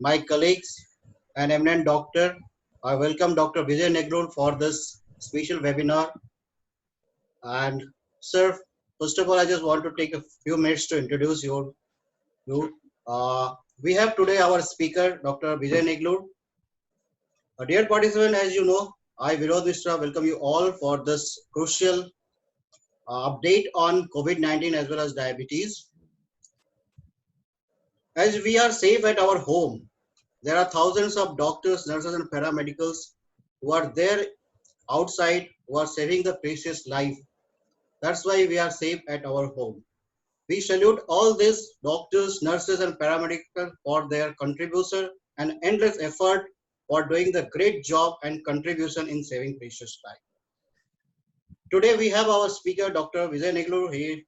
my colleagues, and eminent doctor. I welcome Dr. Vijay Neglur for this special webinar. And sir, first of all, I just want to take a few minutes to introduce you. We have today our speaker, Dr. Vijay Neglur. Dear participant, as you know, I, Virod Mishra, welcome you all for this crucial update on COVID-19 as well as diabetes. As we are safe at our home, there are thousands of doctors, nurses, and paramedicals who are there outside who are saving the precious life. That's why we are safe at our home. We salute all these doctors, nurses, and paramedics for their contribution and endless effort for doing the great job and contribution in saving precious life. Today we have our speaker, Dr. Vijay Neglur. He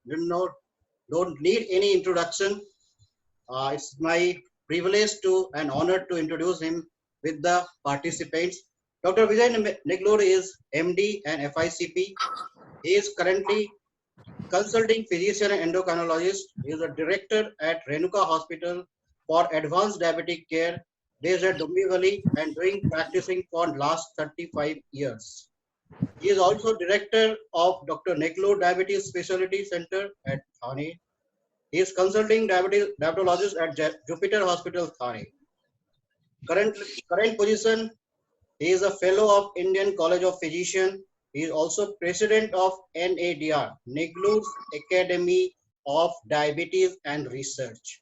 don't need any introduction. It's my privilege to and honor to introduce him with the participants. Dr. Vijay Neglur is MD and FICP. He is currently consulting physician and endocrinologist. He is a director at Renuka Hospital for Advanced Diabetic Care based at Dombivli and doing practicing for last 35 years. He is also director of Dr. Neglur Diabetes Specialty Center at Thane. He is consulting diabetologist at Jupiter Hospital, Thane. Current position, he is a fellow of Indian College of Physicians. He is also president of NADR, Neglur's Academy of Diabetes and Research.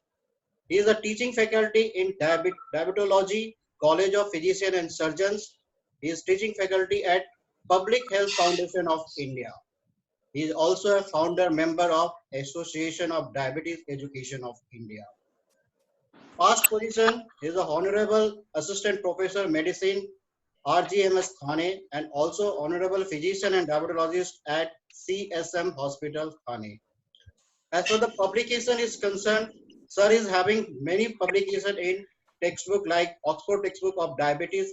He is a teaching faculty in diabetology, College of Physicians and Surgeons. He is teaching faculty at Public Health Foundation of India. He is also a founder member of Association of Diabetes Education of India. Past position is a Honorable Assistant Professor Medicine, RGMS Thane, and also Honorable Physician and Diabetologist at CSM Hospital, Thane. As for the publication is concerned, sir is having many publications in textbook like Oxford Textbook of Diabetes,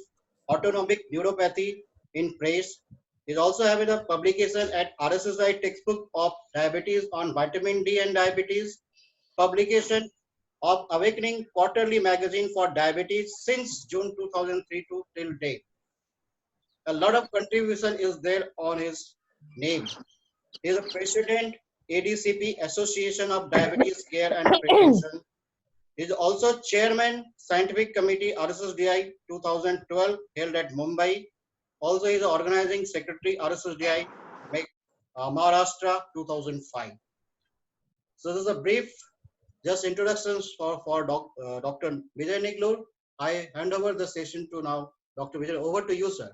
Autonomic Neuropathy in press. He's also having a publication at RSSI Textbook of Diabetes on Vitamin D and Diabetes, publication of Awakening Quarterly Magazine for Diabetes since June 2003 to till date. A lot of contribution is there on his name. He is a president, ADCP, Association of Diabetes Care and Prevention. He is also chairman, Scientific Committee, RSSDI 2012, held at Mumbai. Also, he is organizing secretary, RSSDI, Maharashtra 2005. So this is a brief, just introductions for Dr. Vijay Neglur. I hand over the session to now Dr. Vijay. Over to you, sir.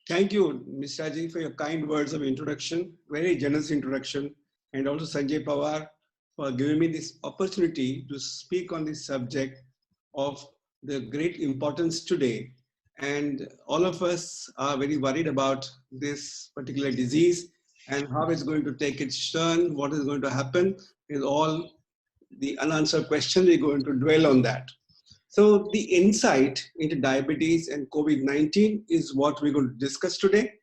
Thank you, Ms. Raji, for your kind words of introduction, very generous introduction, and also Sanjay Pawar for giving me this opportunity to speak on this subject of the great importance today. And all of us are very worried about this particular disease and how it's going to take its turn, what is going to happen, is all the unanswered questions. We're going to dwell on that. So the insight into diabetes and COVID-19 is what we're going to discuss today.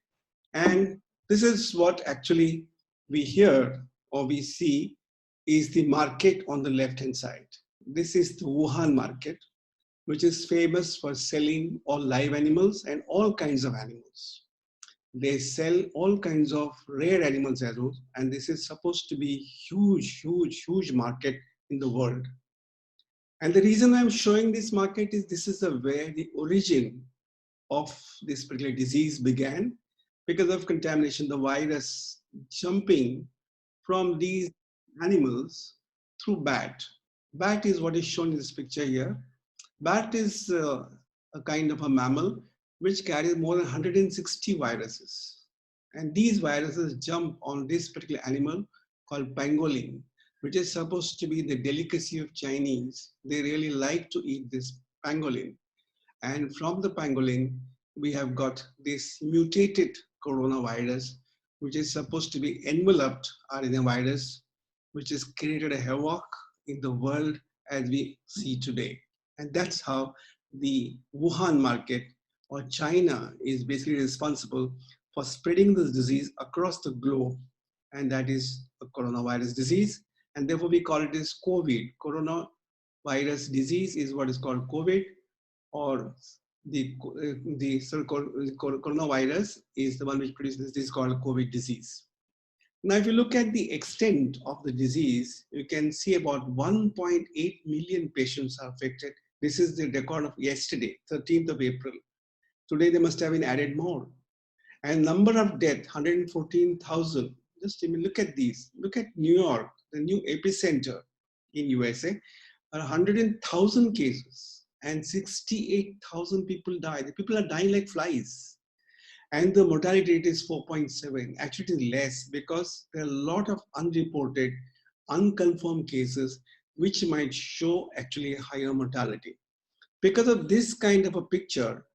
And this is what actually we hear or we see is the market on the left-hand side. This is the Wuhan market, which is famous for selling all live animals and all kinds of animals. They sell all kinds of rare animals as well, and this is supposed to be huge market in the world. And the reason I'm showing this market is this is where the origin of this particular disease began because of contamination, the virus jumping from these animals through bat. Bat is what is shown in this picture here. Bat is a kind of a mammal which carries more than 160 viruses. And these viruses jump on this particular animal called pangolin, which is supposed to be the delicacy of Chinese. They really like to eat this pangolin. And from the pangolin, we have got this mutated coronavirus, which is supposed to be enveloped RNA virus, which has created a havoc in the world as we see today. And that's how the Wuhan market or China is basically responsible for spreading this disease across the globe. And that is the coronavirus disease. And therefore we call it as COVID, corona virus disease is what is called COVID, or the coronavirus is the one which produces this disease called COVID disease. Now, if you look at the extent of the disease, you can see about 1.8 million patients are affected. This is the record of yesterday, 13th of April. Today, they must have been added more. And number of deaths, 114,000. Just look at these. Look at New York, the new epicenter in USA, 100,000 cases and 68,000 people died. The people are dying like flies. And the mortality rate is 4.7. Actually, it is less because there are a lot of unreported, unconfirmed cases which might show actually a higher mortality. Because of this kind of a picture,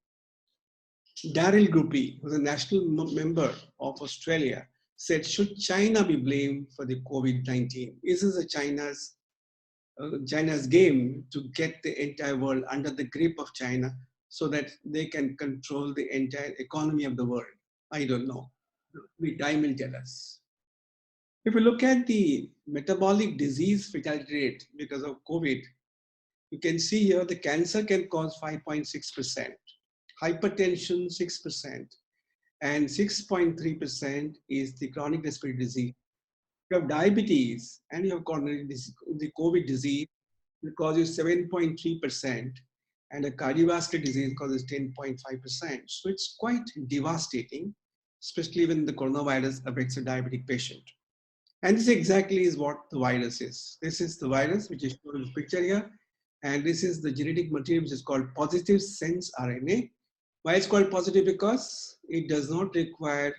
Daryl Groupie, who's a national member of Australia, said, should China be blamed for the COVID-19? Is this China's game to get the entire world under the grip of China so that they can control the entire economy of the world? I don't know. Time will tell us. If we look at the metabolic disease fatality rate because of COVID, you can see here the cancer can cause 5.6%, hypertension 6%, and 6.3% is the chronic respiratory disease. You have diabetes and you have coronary disease, the COVID disease, it causes 7.3%, and a cardiovascular disease causes 10.5%. So it's quite devastating, especially when the coronavirus affects a diabetic patient. And this exactly is what the virus is. This is the virus, which is shown in the picture here. And this is the genetic material, which is called positive sense RNA. Why it's called positive? Because it does not require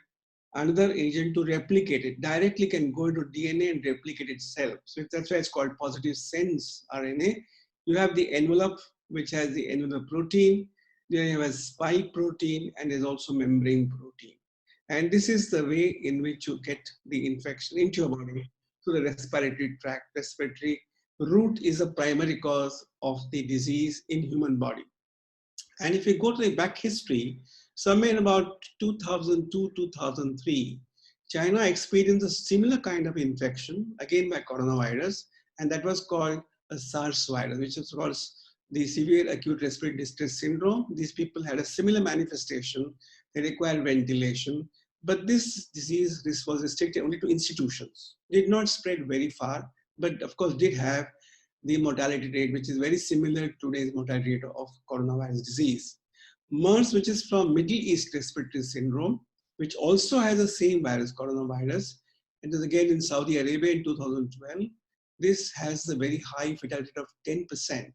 another agent to replicate it. Directly can go into DNA and replicate itself. So that's why it's called positive sense RNA. You have the envelope, which has the envelope protein. Then you have a spike protein, and there's also membrane protein. And this is the way in which you get the infection into your body through the respiratory tract. Respiratory route is a primary cause of the disease in human body. And if you go to the back history, somewhere in about 2002, 2003, China experienced a similar kind of infection, again by coronavirus, and that was called a SARS virus, which is called the severe acute respiratory distress syndrome. These people had a similar manifestation. They required ventilation, but this disease was restricted only to institutions. Did not spread very far, but of course did have the mortality rate, which is very similar to today's mortality rate of coronavirus disease. MERS, which is from Middle East respiratory syndrome, which also has the same virus, coronavirus. It is again in Saudi Arabia in 2012. This has a very high fatality rate of 10%,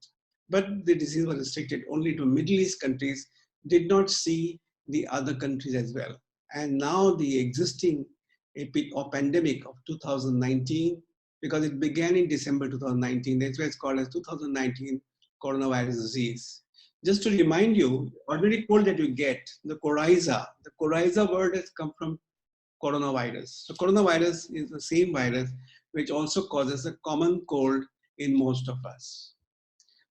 but the disease was restricted only to Middle East countries, did not see the other countries as well. And now the existing pandemic of 2019, because it began in December 2019, that's why it's called as 2019 coronavirus disease. Just to remind you, ordinary cold that you get, the coryza word has come from coronavirus. So coronavirus is the same virus which also causes a common cold in most of us.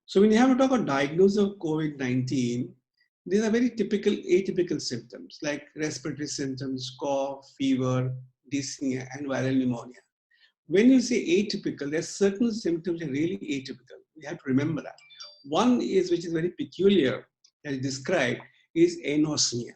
So when you have to talk about diagnosis of COVID-19, these are very typical atypical symptoms like respiratory symptoms, cough, fever, dyspnea, and viral pneumonia. When you say atypical, there are certain symptoms that are really atypical. We have to remember that. One is, which is very peculiar, as described, is anosmia.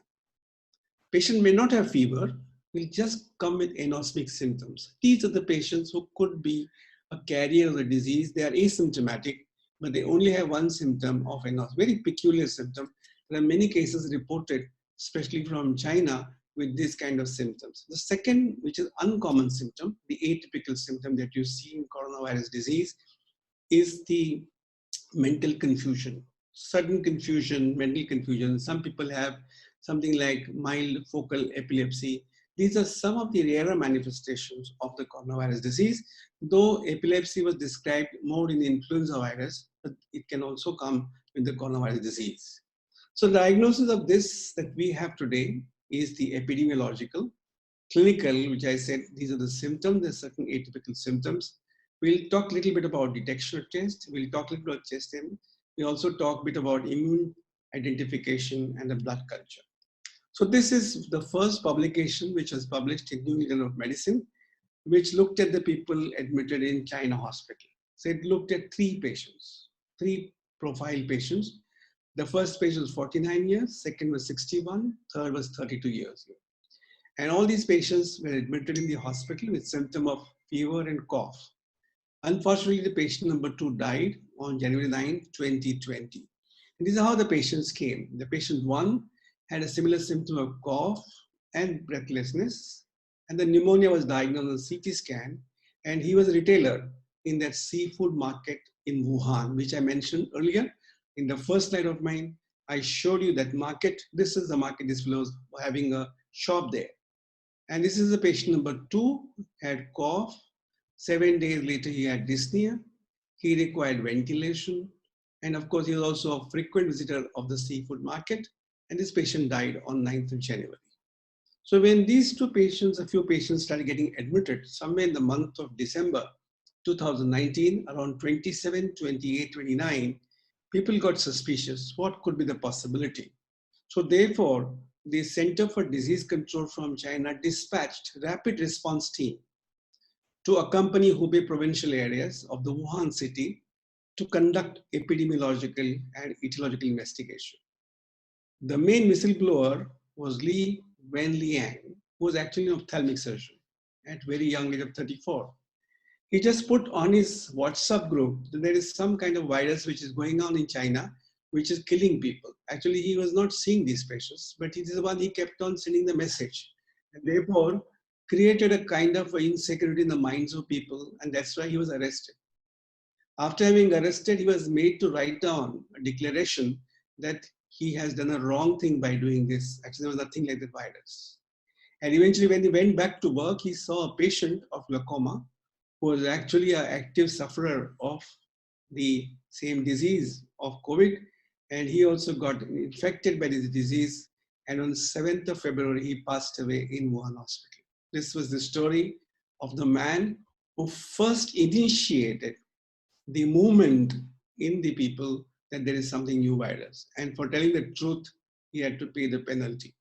Patient may not have fever, will just come with anosmic symptoms. These are the patients who could be a carrier of the disease. They are asymptomatic, but they only have one symptom of anosmia, very peculiar symptom. There are many cases reported, especially from China, with this kind of symptoms. The second, which is uncommon symptom, the atypical symptom that you see in coronavirus disease, is the mental confusion, sudden confusion, mental confusion. Some people have something like mild focal epilepsy. These are some of the rarer manifestations of the coronavirus disease, though epilepsy was described more in the influenza virus, but it can also come with the coronavirus disease. So the diagnosis of this that we have today is the epidemiological. Clinical, which I said, these are the symptoms, there's certain atypical symptoms. We'll talk a little bit about detection of test. We'll talk a little bit about chest M. We'll also talk a bit about immune identification and the blood culture. So this is the first publication which was published in New England of Medicine, which looked at the people admitted in China hospital. So it looked at 3 patients. three profile patients. The first patient was 49 years, second was 61, third was 32 years. And all these patients were admitted in the hospital with symptom of fever and cough. Unfortunately, the patient number 2 died on January 9, 2020. And these are how the patients came. The patient 1 had a similar symptom of cough and breathlessness, and the pneumonia was diagnosed on CT scan, and he was a retailer in that seafood market in Wuhan, which I mentioned earlier. In the first slide of mine, I showed you that market. This is the market this fellow was having a shop there. And this is the patient number 2, had cough. 7 days later, he had dyspnea. He required ventilation. And of course, he was also a frequent visitor of the seafood market. And this patient died on 9th of January. So when these two patients, a few patients started getting admitted somewhere in the month of December 2019, around 27, 28, 29, people got suspicious. What could be the possibility? So therefore, the Center for Disease Control from China dispatched rapid response team to accompany Hubei provincial areas of the Wuhan city to conduct epidemiological and etiological investigation. The main whistleblower was Li Wenliang, who was actually an ophthalmic surgeon at very young age of 34. He just put on his WhatsApp group that there is some kind of virus which is going on in China, which is killing people. Actually, he was not seeing these patients, but it is the one he kept on sending the message. And therefore, created a kind of insecurity in the minds of people, and that's why he was arrested. After having arrested, he was made to write down a declaration that he has done a wrong thing by doing this. Actually, there was nothing like the virus. And eventually, when he went back to work, he saw a patient of glaucoma who was actually an active sufferer of the same disease of COVID. And he also got infected by this disease. And on 7th of February, he passed away in Wuhan hospital. This was the story of the man who first initiated the movement in the people that there is something new virus. And for telling the truth, he had to pay the penalty.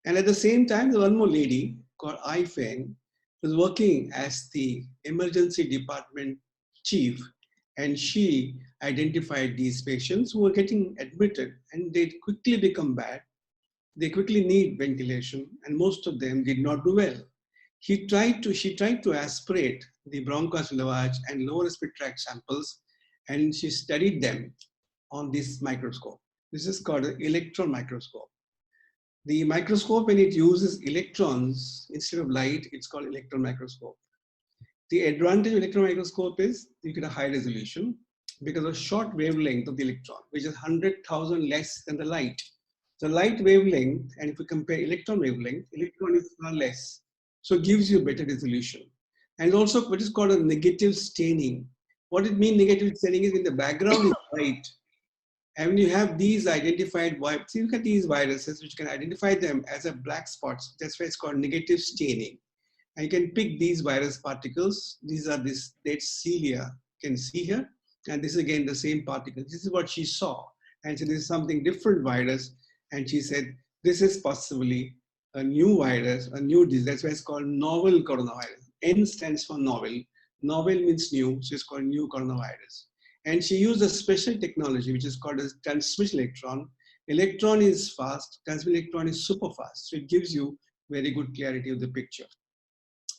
And at the same time, there was one more lady called Ai Feng, who was working as the emergency department chief. And she identified these patients who were getting admitted, and they quickly become bad. They quickly need ventilation, and most of them did not do well. She tried to aspirate the bronchus lavage and lower respiratory tract samples, and she studied them on this microscope. This is called an electron microscope. The microscope, when it uses electrons instead of light, it's called electron microscope. The advantage of electron microscope is you get a high resolution because of short wavelength of the electron, which is 100,000 less than the light. The light wavelength, and if we compare electron wavelength, electron is far less. So it gives you better resolution. And also what is called a negative staining. What it means negative staining is when the background is white, and when you have these identified, see, look at these viruses, which can identify them as a black spots. That's why it's called negative staining. And you can pick these virus particles. These are this dead cilia, you can see here. And this is again the same particle. This is what she saw. And so this is something different virus. And she said, this is possibly a new virus, a new disease. That's why it's called novel coronavirus. N stands for novel. Novel means new, so it's called new coronavirus. And she used a special technology, which is called a transmission electron. Electron is fast, transmission electron is super fast. So it gives you very good clarity of the picture.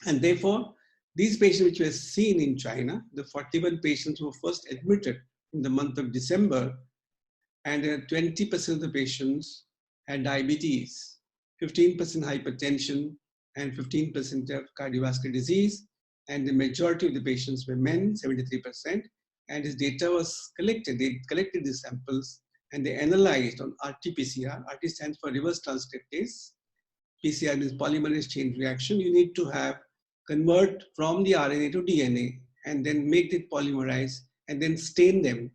And therefore, these patients which were seen in China, the 41 patients who were first admitted in the month of December, and 20% of the patients had diabetes, 15% hypertension, and 15% of cardiovascular disease. And the majority of the patients were men, 73%. And his data was collected. They collected these samples and they analyzed on RT-PCR. RT stands for reverse transcriptase. PCR means polymerase chain reaction. You need to convert from the RNA to DNA and then make it polymerize and then stain them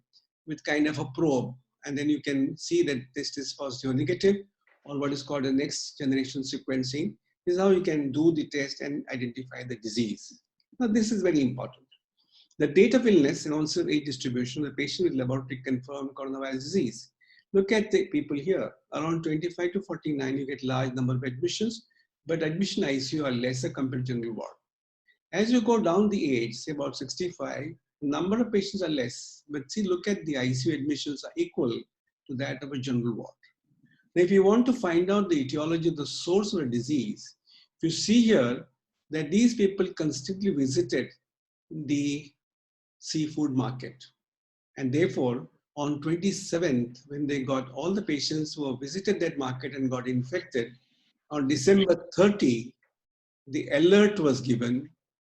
with kind of a probe. And then you can see that this is positive or negative, or what is called a next generation sequencing. This is how you can do the test and identify the disease. Now, this is very important. The date of illness and onset age distribution of the patient with laboratory confirmed coronavirus disease. Look at the people here. Around 25 to 49, you get large number of admissions, but admission ICU are lesser compared to general ward. As you go down the age, say about 65, Number of patients are less, but see, look at the ICU admissions are equal to that of a general ward. Now, if you want to find out the etiology, the source of a disease, if you see here that these people constantly visited the seafood market. And therefore, on 27th, when they got all the patients who have visited that market and got infected, on December 30, the alert was given,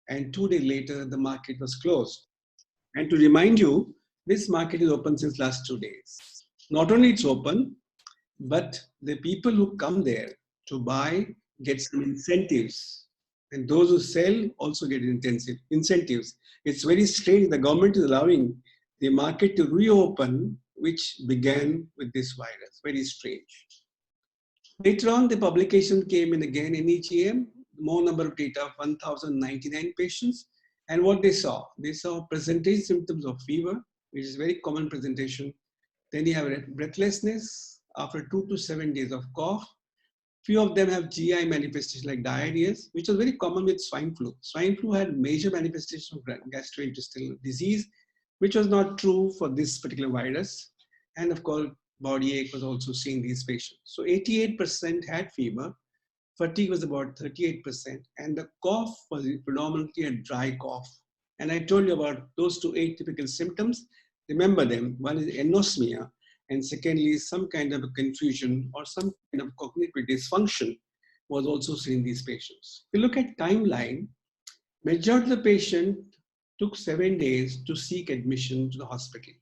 and 2 days later, the market was closed. And to remind you, this market is open since last 2 days. Not only it's open, but the people who come there to buy get some incentives. And those who sell also get incentives. It's very strange. The government is allowing the market to reopen, which began with this virus. Very strange. Later on, the publication came in again in EGM, more number of data, 1,099 patients. And what they saw presentation symptoms of fever, which is very common presentation. Then you have breathlessness after 2 to 7 days of cough. Few of them have GI manifestations like diarrhea, which was very common with swine flu. Swine flu had major manifestations of gastrointestinal disease, which was not true for this particular virus. And of course, body ache was also seen in these patients. So 88% had fever, fatigue was about 38%, and the cough was predominantly a dry cough. And I told you about those two atypical symptoms. Remember them. One is anosmia, and secondly, some kind of a confusion or some kind of cognitive dysfunction was also seen in these patients. If you look at timeline, majority of the patient took 7 days to seek admission to the hospital.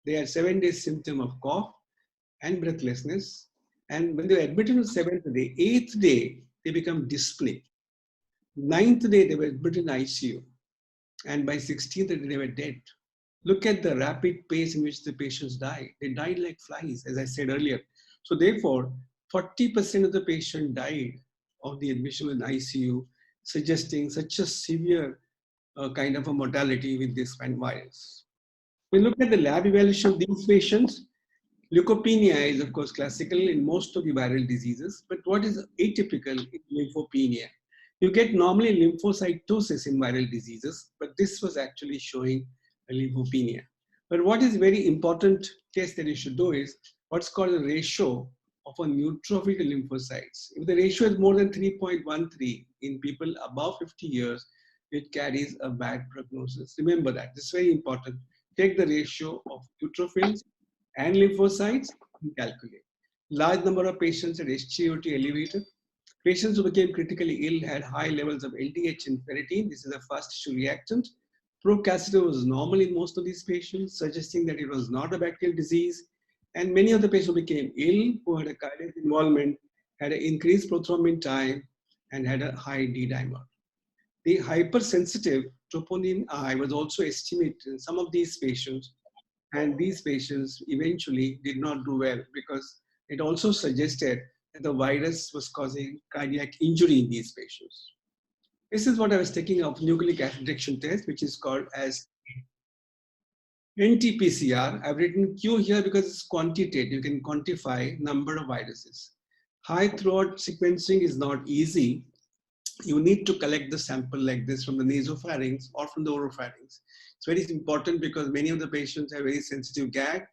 They had 7 days symptom of cough and breathlessness. And when they were admitted on the 7th day, 8th day, they become dyspneic. 9th day, they were admitted in ICU. And by 16th day, they were dead. Look at the rapid pace in which the patients died. They died like flies, as I said earlier. So therefore, 40% of the patient died of the admission in ICU, suggesting such a severe kind of a mortality with this virus. We look at the lab evaluation of these patients. Leukopenia is, of course, classical in most of the viral diseases, but what is atypical is lymphopenia. You get normally lymphocytosis in viral diseases, but this was actually showing a lymphopenia. But what is very important test that you should do is what's called a ratio of a neutrophil to lymphocytes. If the ratio is more than 3.13 in people above 50 years, it carries a bad prognosis. Remember that, this is very important. Take the ratio of neutrophils and lymphocytes and calculate. Large number of patients had SGOT elevated. Patients who became critically ill had high levels of LDH and ferritin. This is a fast tissue reactant. Procalcitonin was normal in most of these patients, suggesting that it was not a bacterial disease. And many of the patients who became ill, who had a cardiac involvement, had an increased prothrombin time and had a high D-dimer. The hypersensitive troponin I was also estimated in some of these patients, and these patients eventually did not do well because it also suggested that the virus was causing cardiac injury in these patients. This is what I was taking of nucleic acid detection test, which is called as NT-PCR. I've written Q here because it's quantitative. You can quantify number of viruses. High throat sequencing is not easy. You need to collect the sample like this from the nasopharynx or from the oropharynx. It's very important because many of the patients have very sensitive gag,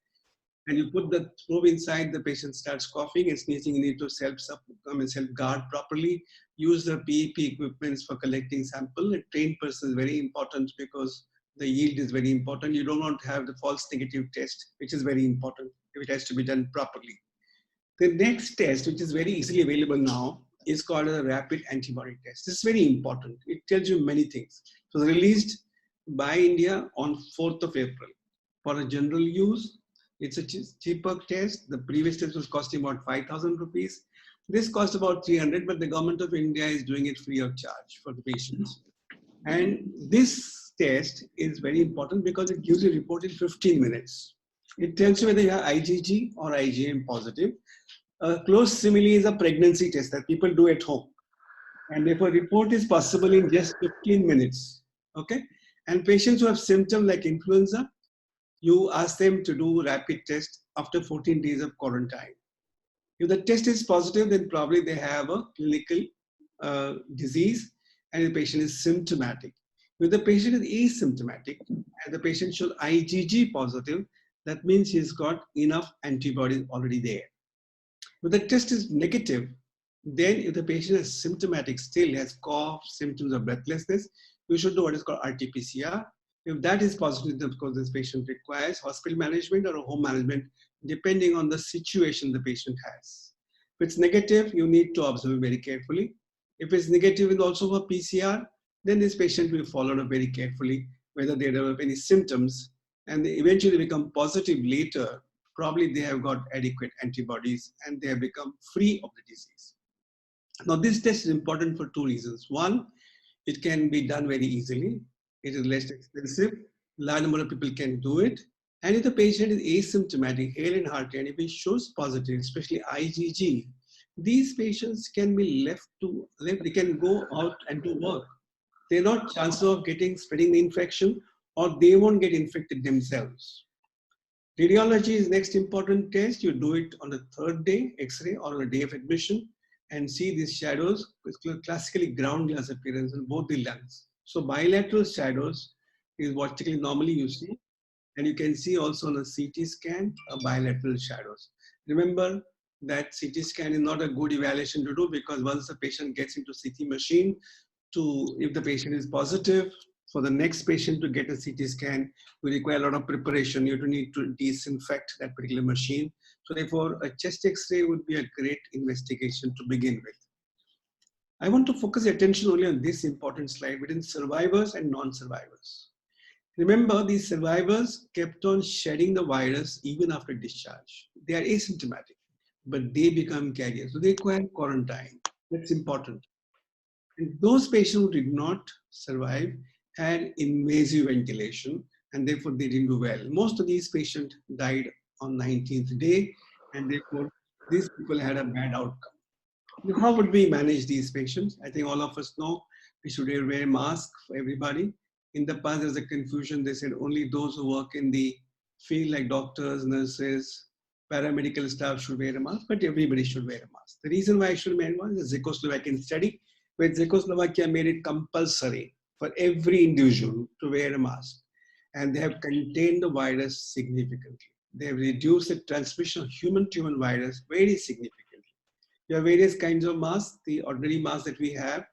and you put the probe inside, the patient starts coughing and sneezing. You need to self-guard properly. Use the PEP equipments for collecting sample. A trained person is very important because the yield is very important. You don't want to have the false negative test, which is very important. It has to be done properly. The next test, which is very easily available now, is called a rapid antibody test. This is very important. It tells you many things. It was released by India on 4th of April. For a general use, it's a cheaper test. The previous test was costing about 5,000 rupees. This cost about 300, but the government of India is doing it free of charge for the patients. And this test is very important because it gives you a report in 15 minutes. It tells you whether you have IgG or IgM positive. A close simile is a pregnancy test that people do at home. And if a report is possible in just 15 minutes, okay? And patients who have symptoms like influenza, you ask them to do rapid test after 14 days of quarantine. If the test is positive, then probably they have a clinical disease and the patient is symptomatic. If the patient is asymptomatic and the patient shows IgG positive, that means he's got enough antibodies already there. If the test is negative, then if the patient is symptomatic, still has cough, symptoms of breathlessness, you should do what is called RT-PCR. If that is positive, then of course this patient requires hospital management or home management, depending on the situation the patient has. If it's negative, you need to observe very carefully. If it's negative and also for PCR, then this patient will be followed up very carefully, whether they develop any symptoms, and they eventually become positive later. Probably they have got adequate antibodies and they have become free of the disease. Now, this test is important for two reasons. One, it can be done very easily. It is less expensive. Large number of people can do it. And if the patient is asymptomatic, Hale and Hartley, and if it shows positive, especially IgG, these patients can be left, they can go out and do work. There are not chances of spreading the infection, or they won't get infected themselves. Radiology is next important test. You do it on the third day, X-ray, or on the day of admission, and see these shadows, classically ground glass appearance in both the lungs. So bilateral shadows is what typically normally you see. And you can see also on a CT scan, bilateral shadows. Remember that CT scan is not a good evaluation to do, because once the patient gets into CT machine, if the patient is positive, for the next patient to get a CT scan, we require a lot of preparation. You need to disinfect that particular machine. So therefore, a chest X-ray would be a great investigation to begin with. I want to focus your attention only on this important slide between survivors and non-survivors. Remember, these survivors kept on shedding the virus even after discharge. They are asymptomatic, but they become carriers. So they require quarantine. That's important. And those patients who did not survive had invasive ventilation, and therefore they didn't do well. Most of these patients died on 19th day, and therefore these people had a bad outcome. Now, how would we manage these patients? I think all of us know we should wear masks for everybody. In the past, there's a confusion. They said only those who work in the field, like doctors, nurses, paramedical staff, should wear a mask, but everybody should wear a mask. The reason why I should wear a mask is a Czechoslovakian study, where Czechoslovakia made it compulsory for every individual to wear a mask. And they have contained the virus significantly. They have reduced the transmission of human-to-human virus very significantly. There are various kinds of masks, the ordinary masks that we have,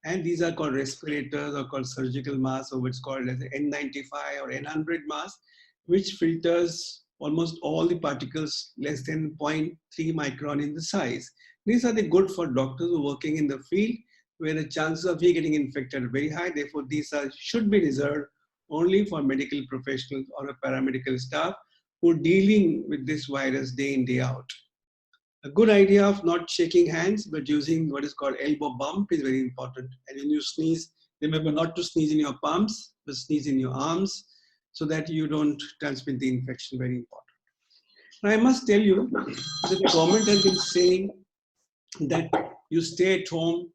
and these are called respirators or called surgical masks, or what's called as an N95 or N100 mask, which filters almost all the particles less than 0.3 micron in the size. These are the good for doctors who are working in the field, where the chances of getting infected are very high. Therefore, these should be reserved only for medical professionals or a paramedical staff who are dealing with this virus day in, day out. A good idea of not shaking hands, but using what is called elbow bump is very important. And when you sneeze, remember not to sneeze in your palms, but sneeze in your arms, so that you don't transmit the infection. Very important. Now, I must tell you that the government has been saying that you stay at home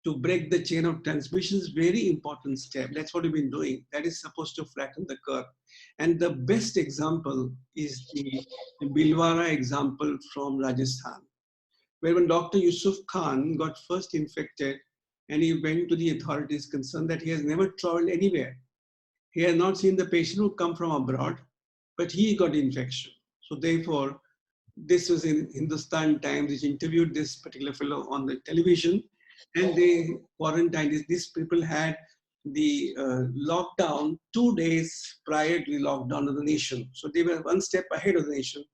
to break the chain of transmission is very important step. That's what we've been doing. That is supposed to flatten the curve. And the best example is the Bhilwara example from Rajasthan, where when Dr. Yusuf Khan got first infected, and he went to the authorities concerned that he has never traveled anywhere. He has not seen the patient who come from abroad, but he got infection. So therefore, this was in Hindustan Times, which interviewed this particular fellow on the television, and they quarantined. These people had the lockdown 2 days prior to the lockdown of the nation. So they were one step ahead of the nation.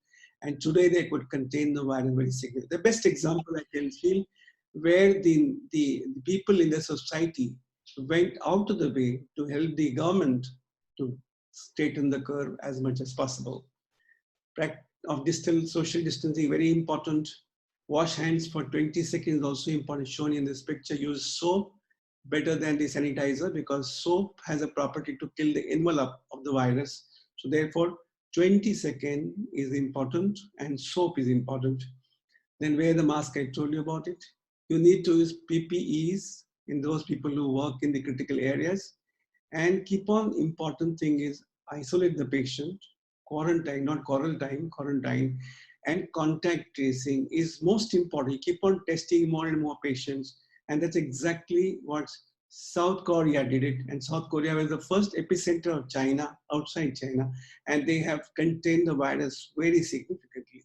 And today they could contain the virus very significantly. The best example I can feel where the people in the society went out of the way to help the government to straighten the curve as much as possible. Of social distancing, very important. Wash hands for 20 seconds, also important, shown in this picture. Use soap better than the sanitizer, because soap has a property to kill the envelope of the virus. So therefore, 20 seconds is important and soap is important. Then wear the mask, I told you about it. You need to use PPEs in those people who work in the critical areas. And keep on, important thing is isolate the patient. Quarantine, not quarantine, and contact tracing is most important. You keep on testing more and more patients, and that's exactly what South Korea did it, and South Korea was the first epicenter of China, outside China, and they have contained the virus very significantly.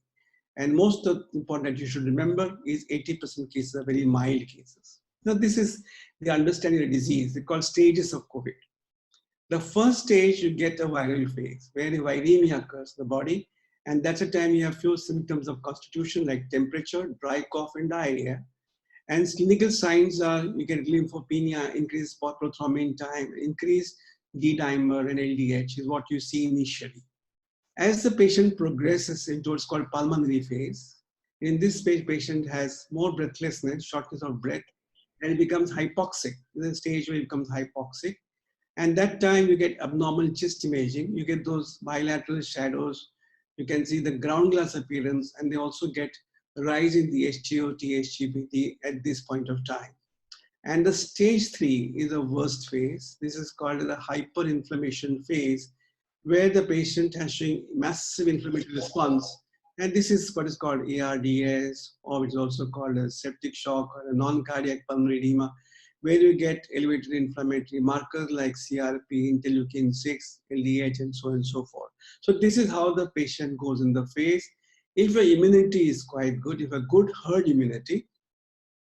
And most of the important that you should remember is 80% cases are very mild cases. Now, this is the understanding of the disease. They call stages of COVID. The first stage, you get a viral phase where the viremia occurs in the body, and that's the time you have few symptoms of constitution like temperature, dry cough, and diarrhea. And clinical signs are you get lymphopenia, increased spot prothrombin time, increased D-dimer and LDH is what you see initially. As the patient progresses into what's called pulmonary phase, in this phase, patient has more breathlessness, shortness of breath, and it becomes hypoxic. This is the stage where it becomes hypoxic. And that time you get abnormal chest imaging, you get those bilateral shadows, you can see the ground glass appearance, and they also get a rise in the SGOT, SGPT at this point of time. And the stage 3 is the worst phase. This is called the hyperinflammation phase, where the patient has shown massive inflammatory response. And this is what is called ARDS, or which is also called a septic shock or a non-cardiac pulmonary edema, where you get elevated inflammatory markers like CRP, interleukin-6, LDH, and so on and so forth. So this is how the patient goes in the phase. If your immunity is quite good, if a good herd immunity,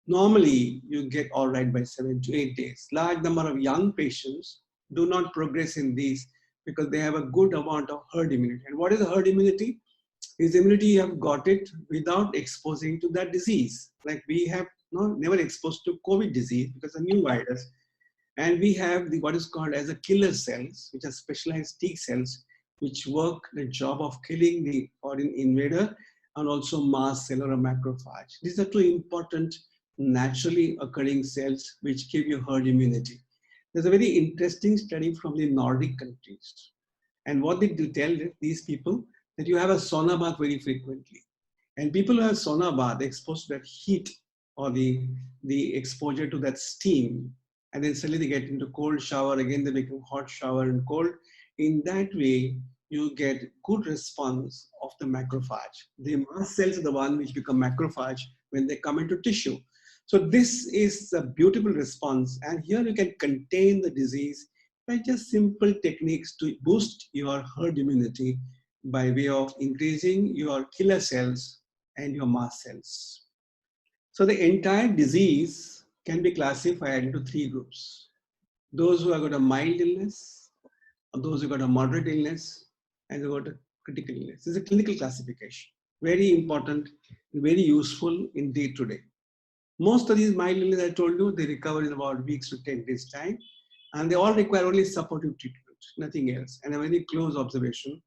normally you get all right by 7 to 8 days. Large number of young patients do not progress in these because they have a good amount of herd immunity. And what is the herd immunity? Is immunity you have got it without exposing to that disease. Like we have never exposed to COVID disease because a new virus. And we have what is called as a killer cells, which are specialized T cells, which work the job of killing the foreign invader and also mast cell or a macrophage. These are two important naturally occurring cells which give you herd immunity. There's a very interesting study from the Nordic countries. And what they do tell these people that you have a sauna bath very frequently. And people who have sauna bath exposed to that heat or the exposure to that steam, and then suddenly they get into cold shower, again they become hot shower and cold. In that way, you get good response of the macrophage. The mast cells are the one which become macrophage when they come into tissue. So this is a beautiful response, and here you can contain the disease by just simple techniques to boost your herd immunity by way of increasing your killer cells and your mast cells. So the entire disease can be classified into 3 groups. Those who have got a mild illness, those who have got a moderate illness, and who have got a critical illness. This is a clinical classification. Very important, very useful in day-to-day. Most of these mild illness, I told you, they recover in about weeks to 10 days time. And they all require only supportive treatment, nothing else. And a very close observation.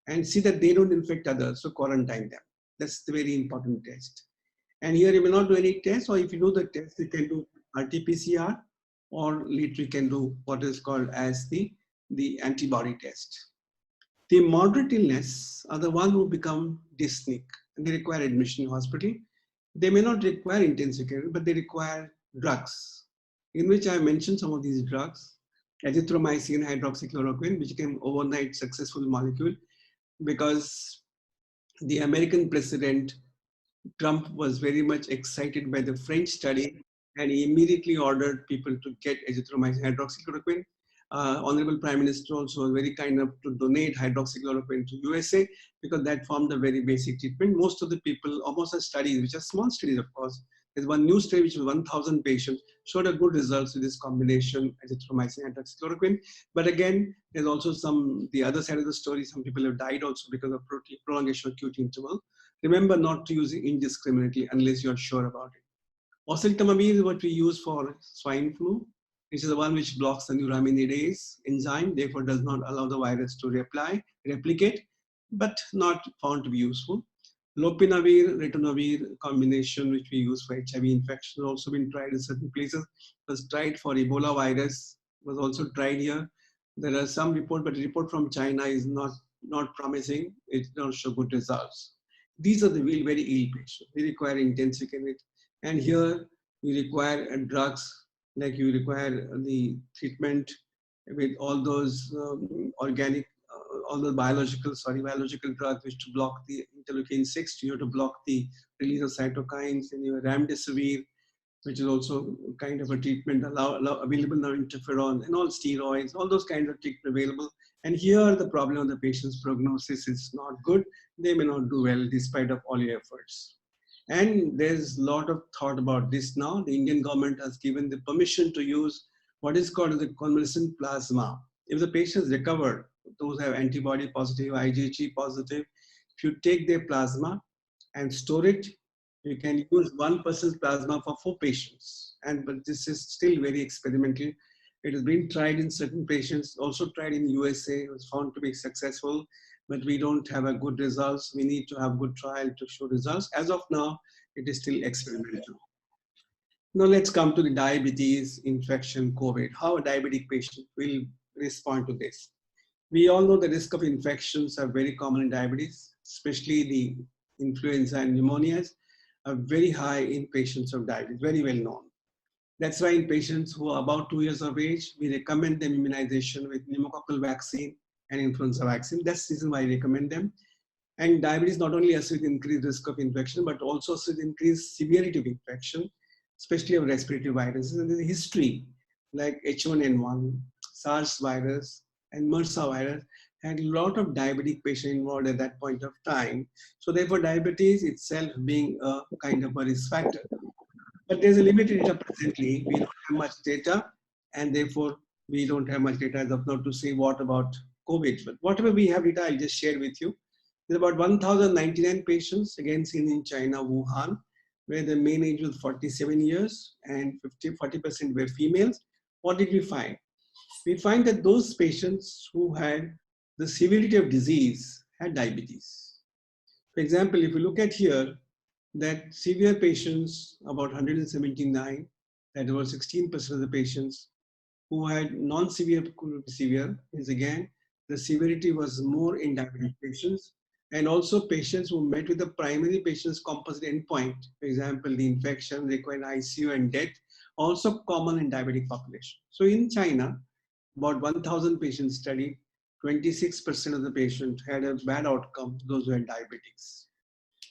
And see that they don't infect others, so quarantine them. That's the very important test. And here you may not do any test, or if you do the test, you can do RT-PCR, or later you can do what is called as the antibody test. The moderate illness are the ones who become dyspneic, and they require admission in hospital. They may not require intensive care, but they require drugs, in which I mentioned some of these drugs, azithromycin, hydroxychloroquine, which became overnight successful molecule, because the American president, Trump, was very much excited by the French study, and he immediately ordered people to get azithromycin, hydroxychloroquine. Honorable Prime Minister also was very kind enough to donate hydroxychloroquine to USA because that formed a very basic treatment. Most of the people, almost the studies, which are small studies of course, there's one new study which was 1,000 patients, showed a good results with this combination azithromycin and hydroxychloroquine. But again, there's also the other side of the story, some people have died also because of prolongation of QT interval. Remember not to use it indiscriminately unless you're sure about it. Oseltamivir is what we use for swine flu. This is the one which blocks the neuraminidase enzyme, therefore does not allow the virus to replicate, but not found to be useful. Lopinavir, ritonavir combination, which we use for HIV infection, has also been tried in certain places. It was tried for Ebola virus, was also tried here. There are some reports, but the report from China is not promising. It does not show good results. These are the very ill patients. They require intensive care. And here we require drugs, like you require the treatment with all those all the biological drugs which to block the interleukin-6, you have to block the release of cytokines, and you have remdesivir, which is also kind of a treatment available now, interferon and all steroids, all those kinds of treatment available. And here the problem of the patient's prognosis is not good. They may not do well despite of all your efforts. And there's a lot of thought about this now. The Indian government has given the permission to use what is called the convalescent plasma. If the patients recover, those have antibody positive, IgG positive, if you take their plasma and store it, you can use one person's plasma for 4 patients. But this is still very experimental. It has been tried in certain patients, also tried in USA, it was found to be successful, but we don't have a good results. We need to have good trial to show results. As of now, it is still experimental. Now let's come to the diabetes, infection, COVID, how a diabetic patient will respond to this. We all know the risk of infections are very common in diabetes, especially the influenza and pneumonias are very high in patients of diabetes, very well known. That's why in patients who are about 2 years of age, we recommend them immunization with pneumococcal vaccine and influenza vaccine. That's the reason why I recommend them. And diabetes not only has with increased risk of infection, but also with increased severity of infection, especially of respiratory viruses. And there's a history like H1N1, SARS virus, and MRSA virus had a lot of diabetic patients involved at that point of time. So therefore, diabetes itself being a kind of a risk factor. But there's a limited data presently. We don't have much data, and therefore we don't have much data as of now to say what about COVID. But whatever we have data, I'll just share with you. There's about 1,099 patients, again seen in China, Wuhan, where the mean age was 47 years and 40% were females. What did we find? We find that those patients who had the severity of disease had diabetes. For example, if you look at here, that severe patients, about 179, that was 16% of the patients who had non-severe severe, is again, the severity was more in diabetic patients, and also patients who met with the primary patient's composite endpoint, for example, the infection required ICU and death, also common in diabetic population. So in China, about 1,000 patients studied, 26% of the patients had a bad outcome, those who had diabetics.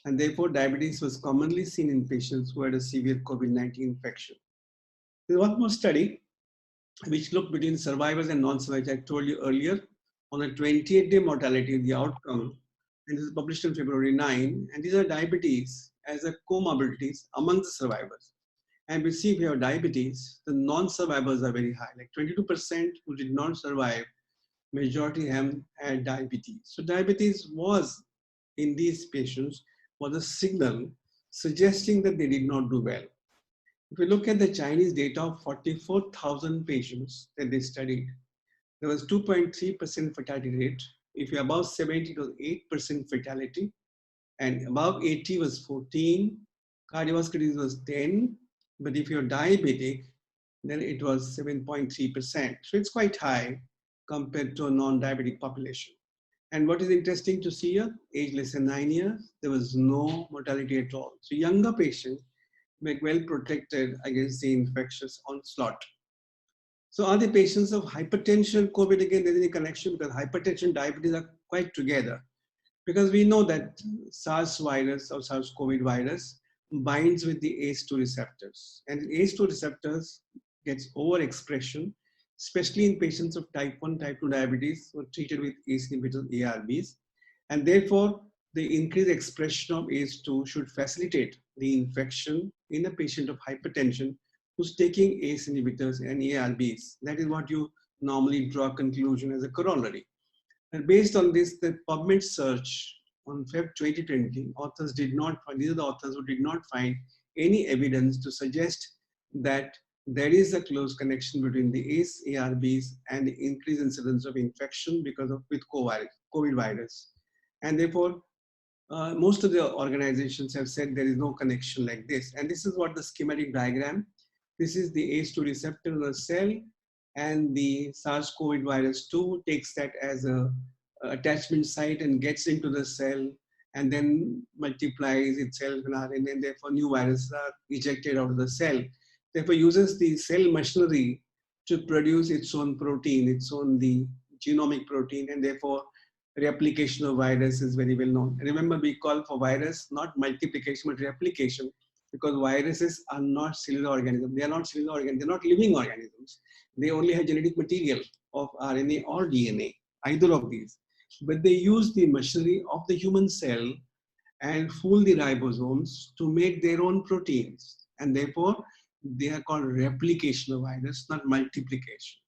And therefore, diabetes was commonly seen in patients who had a severe COVID-19 infection. There's one more study which looked between survivors and non-survivors. I told you earlier on a 28-day mortality, the outcome, and this is published on February 9, and these are diabetes as a comorbidities among the survivors. And we see if you have diabetes, the non-survivors are very high, like 22% who did not survive, majority have had diabetes. So diabetes was, in these patients, was a signal suggesting that they did not do well. If we look at the Chinese data of 44,000 patients that they studied, there was 2.3% fatality rate. If you're above 70, it was 8% fatality, and above 80 was 14, cardiovascular disease was 10, but if you're diabetic, then it was 7.3%. So it's quite high compared to a non-diabetic population. And what is interesting to see here, age less than 9 years, there was no mortality at all. So younger patients were well protected against the infectious onslaught. So are the patients of hypertension, COVID, again, there's any connection? Because hypertension and diabetes are quite together. Because we know that SARS virus or SARS-CoV virus binds with the ACE2 receptors. And ACE2 receptors gets overexpression, especially in patients of type 1, type 2 diabetes who are treated with ACE inhibitors, ARBs. And therefore, the increased expression of ACE2 should facilitate the infection in a patient of hypertension who's taking ACE inhibitors and ARBs. That is what you normally draw a conclusion as a corollary. And based on this, the PubMed search on Feb 2020, authors did not find, these are the authors who did not find any evidence to suggest that there is a close connection between the ACE, ARBs and the increased incidence of infection because of with COVID virus. And therefore, most of the organizations have said there is no connection like this. And this is what the schematic diagram. This is the ACE2 receptor in the cell, and the SARS-CoV virus 2 takes that as a attachment site and gets into the cell and then multiplies itself in RNA, and therefore new viruses are ejected out of the cell. Therefore uses the cell machinery to produce its own protein, its own the genomic protein, and therefore replication of virus is very well known. Remember, we call for virus not multiplication but replication. because viruses are not cellular organisms. They are not cellular organisms. They're not living organisms. They only have genetic material of RNA or DNA, either of these. But they use the machinery of the human cell and fool the ribosomes to make their own proteins. And therefore, they are called replication of virus, not multiplication.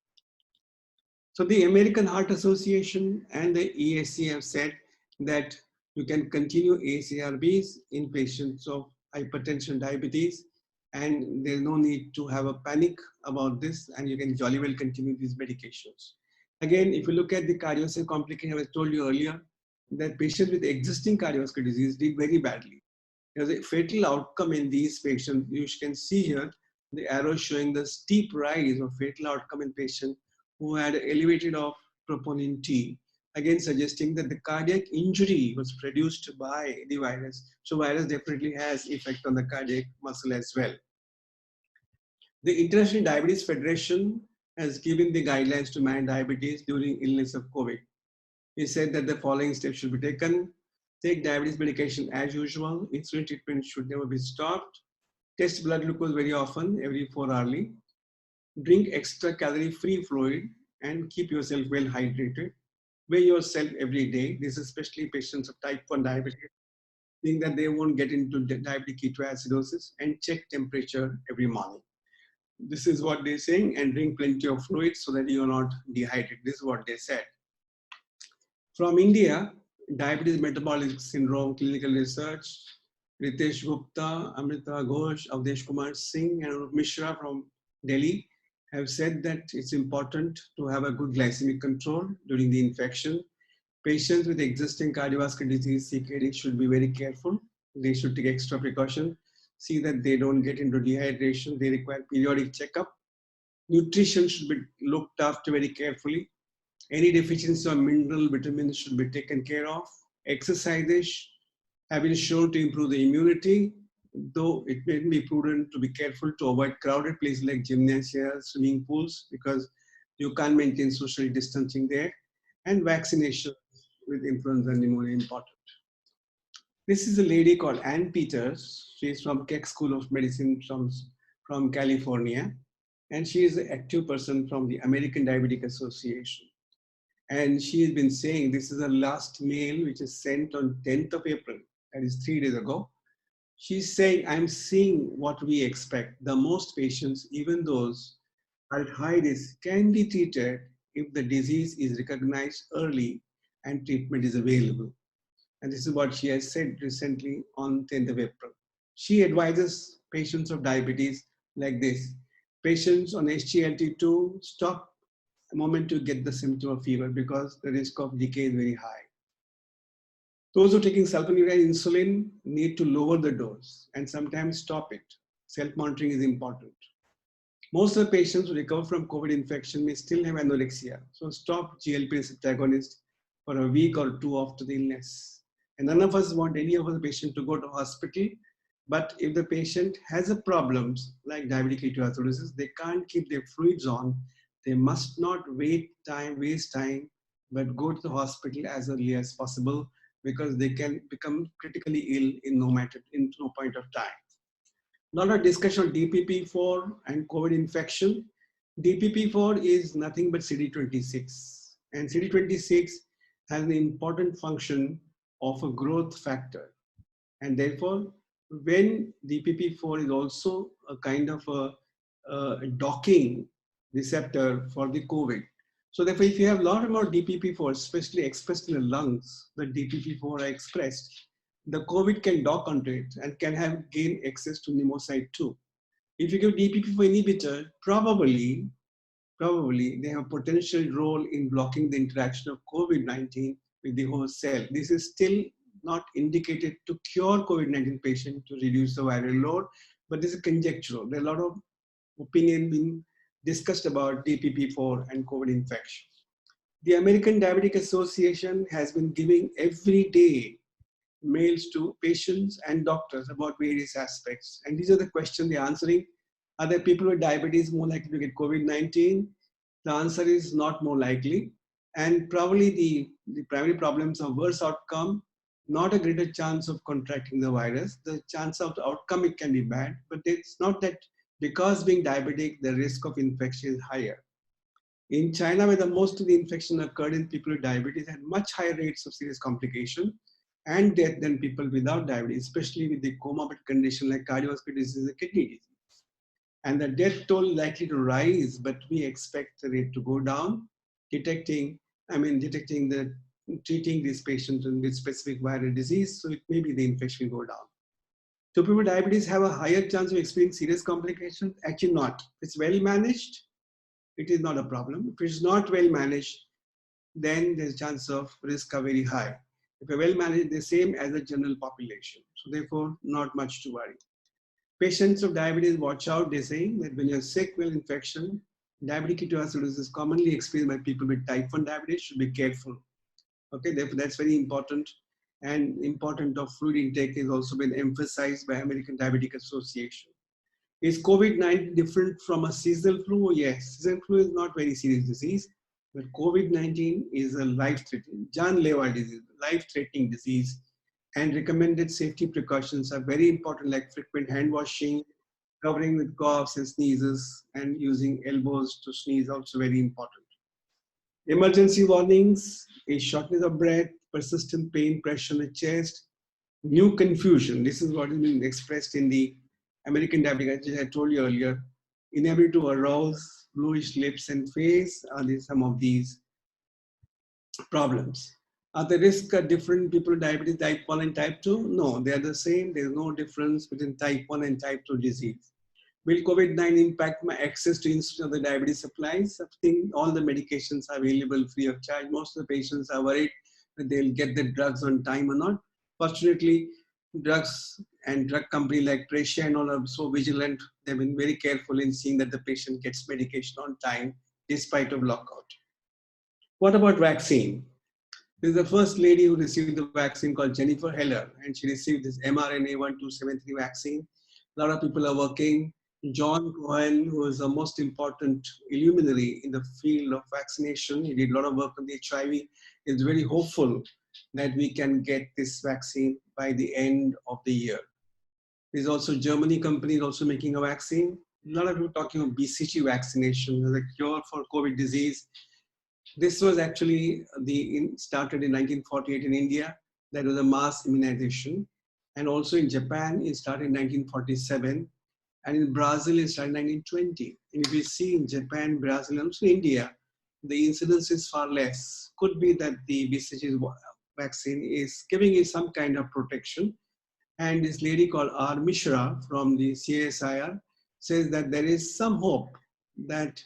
So the American Heart Association and the ESC have said that you can continue ACRBs in patients of hypertension, diabetes, and there's no need to have a panic about this, and you can jolly well continue these medications. Again, if you look at the cardiovascular complication, I told you earlier, that patients with existing cardiovascular disease did very badly. There's a fatal outcome in these patients. You can see here the arrow showing the steep rise of fatal outcome in patients who had elevated of troponin T, again suggesting that the cardiac injury was produced by the virus. So virus definitely has effect on the cardiac muscle as well. The International Diabetes Federation has given the guidelines to manage diabetes during illness of COVID. He said that the following steps should be taken. Take diabetes medication as usual. Insulin treatment should never be stopped. Test blood glucose very often, every 4 hourly. Drink extra calorie-free fluid and keep yourself well hydrated. Weigh yourself every day. This is especially patients of type 1 diabetes, think that they won't get into diabetic ketoacidosis, and check temperature every morning. This is what they're saying, and drink plenty of fluid so that you're not dehydrated. This is what they said. From India, Diabetes Metabolic Syndrome Clinical Research, Ritesh Gupta, Amrita Ghosh, Avdesh Kumar Singh, and Anup Mishra from Delhi have said that it's important to have a good glycemic control during the infection. Patients with existing cardiovascular disease, CKD, should be very careful. They should take extra precaution, see that they don't get into dehydration. They require periodic checkup. Nutrition should be looked after very carefully. Any deficiency of mineral, vitamins should be taken care of. Exercises have been shown to improve the immunity, though it may be prudent to be careful to avoid crowded places like gymnasia, swimming pools, because you can't maintain social distancing there. And vaccination with influenza and pneumonia important. This is a lady called Ann Peters. She's from Keck School of Medicine from California. And she is an active person from the American Diabetic Association. And she has been saying, this is the last mail which is sent on 10th of April, that is 3 days ago. She's saying, I'm seeing what we expect. The most patients, even those at high risk, can be treated if the disease is recognized early and treatment is available. And this is what she has said recently on 10th of April. She advises patients of diabetes like this. Patients on SGLT2, stop a moment to get the symptom of fever because the risk of decay is very high. Those who are taking sulfonylurea insulin need to lower the dose and sometimes stop it. Self-monitoring is important. Most of the patients who recover from COVID infection may still have anorexia. So stop GLP receptor agonist for a week or two after the illness. And none of us want any of the patient to go to hospital. But if the patient has a problems like diabetic ketoacidosis, they can't keep their fluids on. They must not waste time, but go to the hospital as early as possible because they can become critically ill in no point of time. A lot of discussion on DPP-4 and COVID infection. DPP-4 is nothing but CD26, and CD26 has an important function of a growth factor, and therefore when DPP-4 is also a kind of a docking receptor for the COVID. So therefore, if you have a lot more DPP-4, especially expressed in the lungs, the DPP-4 are expressed, the COVID can dock onto it and can gain access to pneumocyte 2. If you give DPP-4 inhibitor, probably they have a potential role in blocking the interaction of COVID-19 with the host cell. This is still not indicated to cure COVID-19 patient to reduce the viral load, but this is conjectural. There are a lot of opinion being discussed about DPP-4 and COVID infection. The American Diabetic Association has been giving every day mails to patients and doctors about various aspects. And these are the questions they're answering. Are there people with diabetes more likely to get COVID-19? The answer is not more likely. And probably the primary problems of worse outcome, not a greater chance of contracting the virus. The chance of the outcome, it can be bad, but it's not that because being diabetic, the risk of infection is higher. In China, where the most of the infection occurred in people with diabetes, had much higher rates of serious complication and death than people without diabetes, especially with the comorbid condition like cardiovascular disease and kidney disease. And the death toll is likely to rise, but we expect the rate to go down, treating these patients with specific viral disease, so it may be the infection will go down. Do people with diabetes have a higher chance of experiencing serious complications? Actually not. If it's well managed, it is not a problem. If it's not well managed, then the chance of risk are very high. If you're well managed, the same as the general population. So therefore, not much to worry. Patients of diabetes, watch out. They say that when you're sick with infection, diabetic ketoacidosis is commonly experienced by people with type 1 diabetes. Should be careful. Okay, therefore that's very important. And important of fluid intake is also been emphasized by American Diabetic Association. Is COVID-19 different from a seasonal flu? Yes, seasonal flu is not very serious disease, but COVID-19 is a life-threatening, Janlewa disease, life-threatening disease, and recommended safety precautions are very important, like frequent hand washing, covering with coughs and sneezes, and using elbows to sneeze, also very important. Emergency warnings is shortness of breath, persistent pain, pressure in the chest, new confusion. This is what has been expressed in the American Diabetic, as I told you earlier. Inability to arouse, bluish lips and face are some of these problems. Are the risks are different people with diabetes type 1 and type 2? No, they are the same. There is no difference between type 1 and type 2 disease. Will COVID-19 impact my access to insulin or the diabetes supplies? I think all the medications are available free of charge. Most of the patients are worried that they'll get the drugs on time or not. Fortunately, drugs and drug company like Precia and all are so vigilant. They've been very careful in seeing that the patient gets medication on time despite of lockout. What about vaccine? This is the first lady who received the vaccine called Jennifer Heller, and she received this mRNA 1273 vaccine. A lot of people are working. John Cohen, who is the most important illuminary in the field of vaccination, he did a lot of work on the HIV, is very hopeful that we can get this vaccine by the end of the year. There's also Germany company is also making a vaccine. A lot of people talking about BCG vaccination as a cure for COVID disease. This was actually started in 1948 in India. That was a mass immunization. And also in Japan, it started in 1947. And in Brazil, it started in 1920. And if you see in Japan, Brazil, and also India, the incidence is far less. Could be that the BCG vaccine is giving it some kind of protection. And this lady called R. Mishra from the CSIR says that there is some hope that,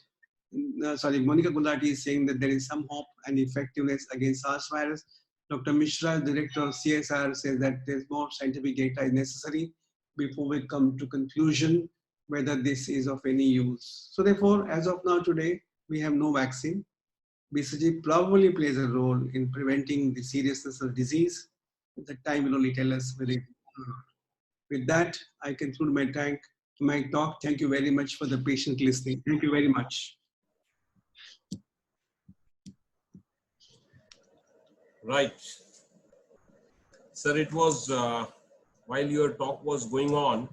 Monica Gulati is saying that there is some hope and effectiveness against SARS virus. Dr. Mishra, director of CSIR, says that there's more scientific data is necessary before we come to conclusion whether this is of any use. So therefore, as of now today, we have no vaccine. BCG probably plays a role in preventing the seriousness of disease. The time will only tell us whether it or not. With that, I conclude my talk. Thank you very much for the patient listening. Thank you very much. Right. Sir, it was, while your talk was going on,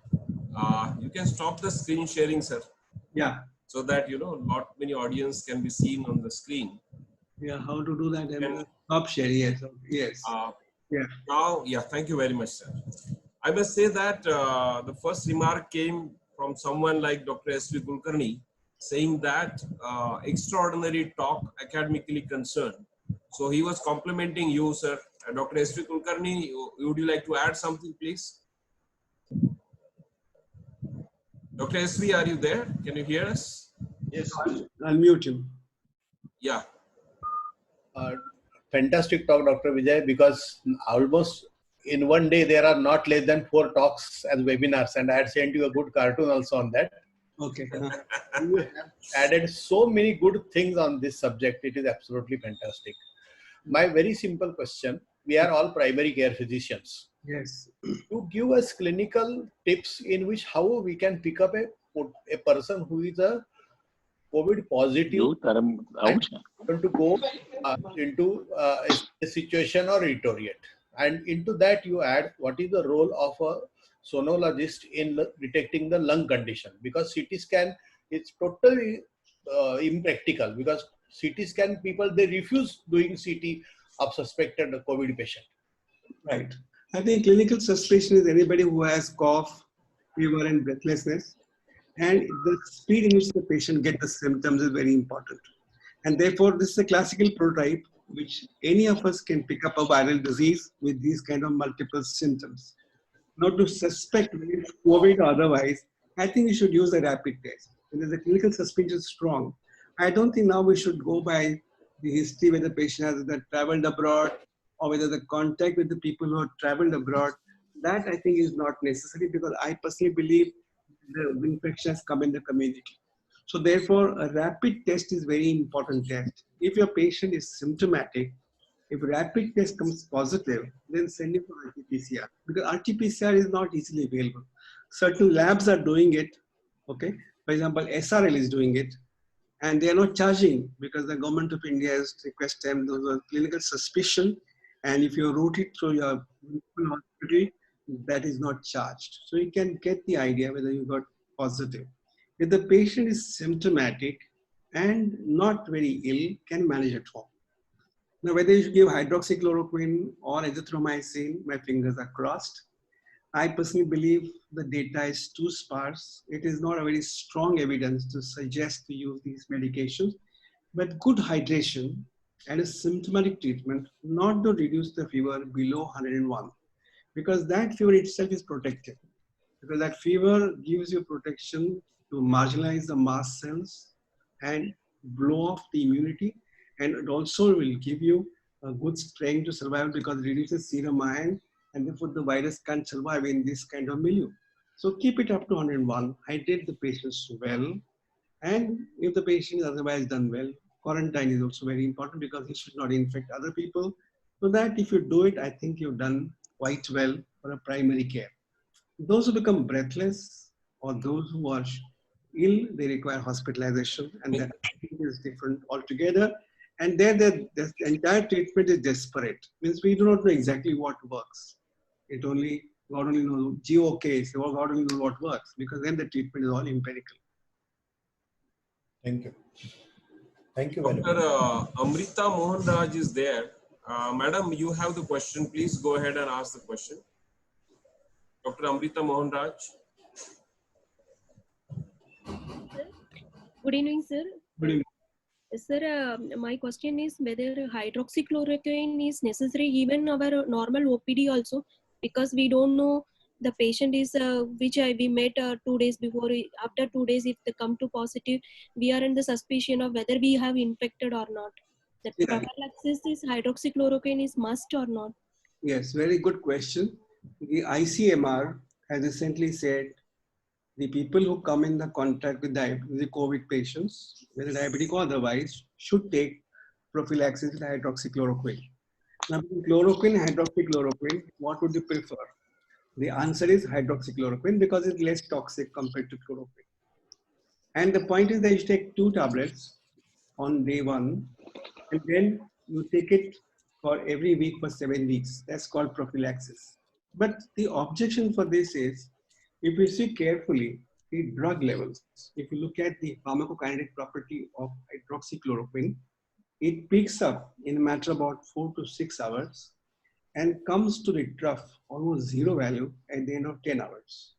you can stop the screen sharing, sir. Yeah. So that, not many audience can be seen on the screen. Yeah, how to do that? Stop share, yes. Yes. Yeah. Now, yeah, thank you very much, sir. I must say that the first remark came from someone like Dr. S.V. Kulkarni, saying that extraordinary talk academically concerned. So he was complimenting you, sir. Dr. S.V. Kulkarni, would you like to add something, please? Dr. S.V., are you there? Can you hear us? Yes. I'll mute him. Yeah. Fantastic talk, Dr. Vijay, because almost in one day there are not less than 4 talks as webinars, and I had sent you a good cartoon also on that. Okay. You have added so many good things on this subject. It is absolutely fantastic. My very simple question, we are all primary care physicians. Yes. To give us clinical tips in which how we can pick up a person who is a COVID positive to go into a situation or deteriorate. And into that you add what is the role of a sonologist in detecting the lung condition, because CT scan is totally impractical, because CT scan people, they refuse doing CT of suspected COVID patient. Right. I think clinical suspicion is anybody who has cough, fever, and breathlessness. And the speed in which the patient gets the symptoms is very important. And therefore, this is a classical prototype which any of us can pick up a viral disease with these kind of multiple symptoms. Now, to suspect whether it's COVID or otherwise, I think we should use a rapid test. When the clinical suspicion is strong, I don't think now we should go by the history whether the patient has either traveled abroad or whether the contact with the people who have traveled abroad. That I think is not necessary, because I personally believe the infection has come in the community. So therefore, a rapid test is very important test. If your patient is symptomatic, if rapid test comes positive, then send him for RT-PCR, because RT-PCR is not easily available. Certain labs are doing it, okay? For example, SRL is doing it, and they are not charging because the government of India has requested them those are clinical suspicion, and if you route it through your municipal hospital, that is not charged. So you can get the idea whether you got positive. If the patient is symptomatic and not very ill, can manage at home. Now, whether you should give hydroxychloroquine or azithromycin, my fingers are crossed. I personally believe the data is too sparse. It is not a very strong evidence to suggest to use these medications, but good hydration and a symptomatic treatment, not to reduce the fever below 101, because that fever itself is protective. Because that fever gives you protection to marginalize the mast cells and blow off the immunity, and it also will give you a good strength to survive because it reduces serum iron, and therefore the virus can't survive in this kind of milieu. So keep it up to 101, hydrate the patients well, and if the patient is otherwise done well, quarantine is also very important because he should not infect other people. So that if you do it, I think you've done quite well for a primary care. Those who become breathless or those who are ill, they require hospitalization, and that is different altogether. And there, the entire treatment is desperate. Means we do not know exactly what works. It only God only knows GOK, so God only knows what works, because then the treatment is all empirical. Thank you. Thank you very much. Dr. Amrita Mohan Raj is there. Madam, you have the question. Please go ahead and ask the question. Dr. Amrita Mohan Raj. Good evening, sir. Good evening. Sir, my question is whether hydroxychloroquine is necessary even our normal OPD also, because we don't know the patient is which we met 2 days before. After 2 days, if they come to positive, we are in the suspicion of whether we have infected or not. The Yeah. prophylaxis is hydroxychloroquine is must or not? Yes, very good question. The ICMR has recently said the people who come in the contact with the COVID patients, whether diabetic or otherwise, should take prophylaxis with hydroxychloroquine. Now, chloroquine, hydroxychloroquine, what would you prefer? The answer is hydroxychloroquine because it's less toxic compared to chloroquine. And the point is that you take 2 tablets on day 1, and then you take it for every week for 7 weeks. That's called prophylaxis. But the objection for this is, if you see carefully the drug levels, if you look at the pharmacokinetic property of hydroxychloroquine, it peaks up in a matter of about 4 to 6 hours and comes to the trough, almost 0 value at the end of 10 hours,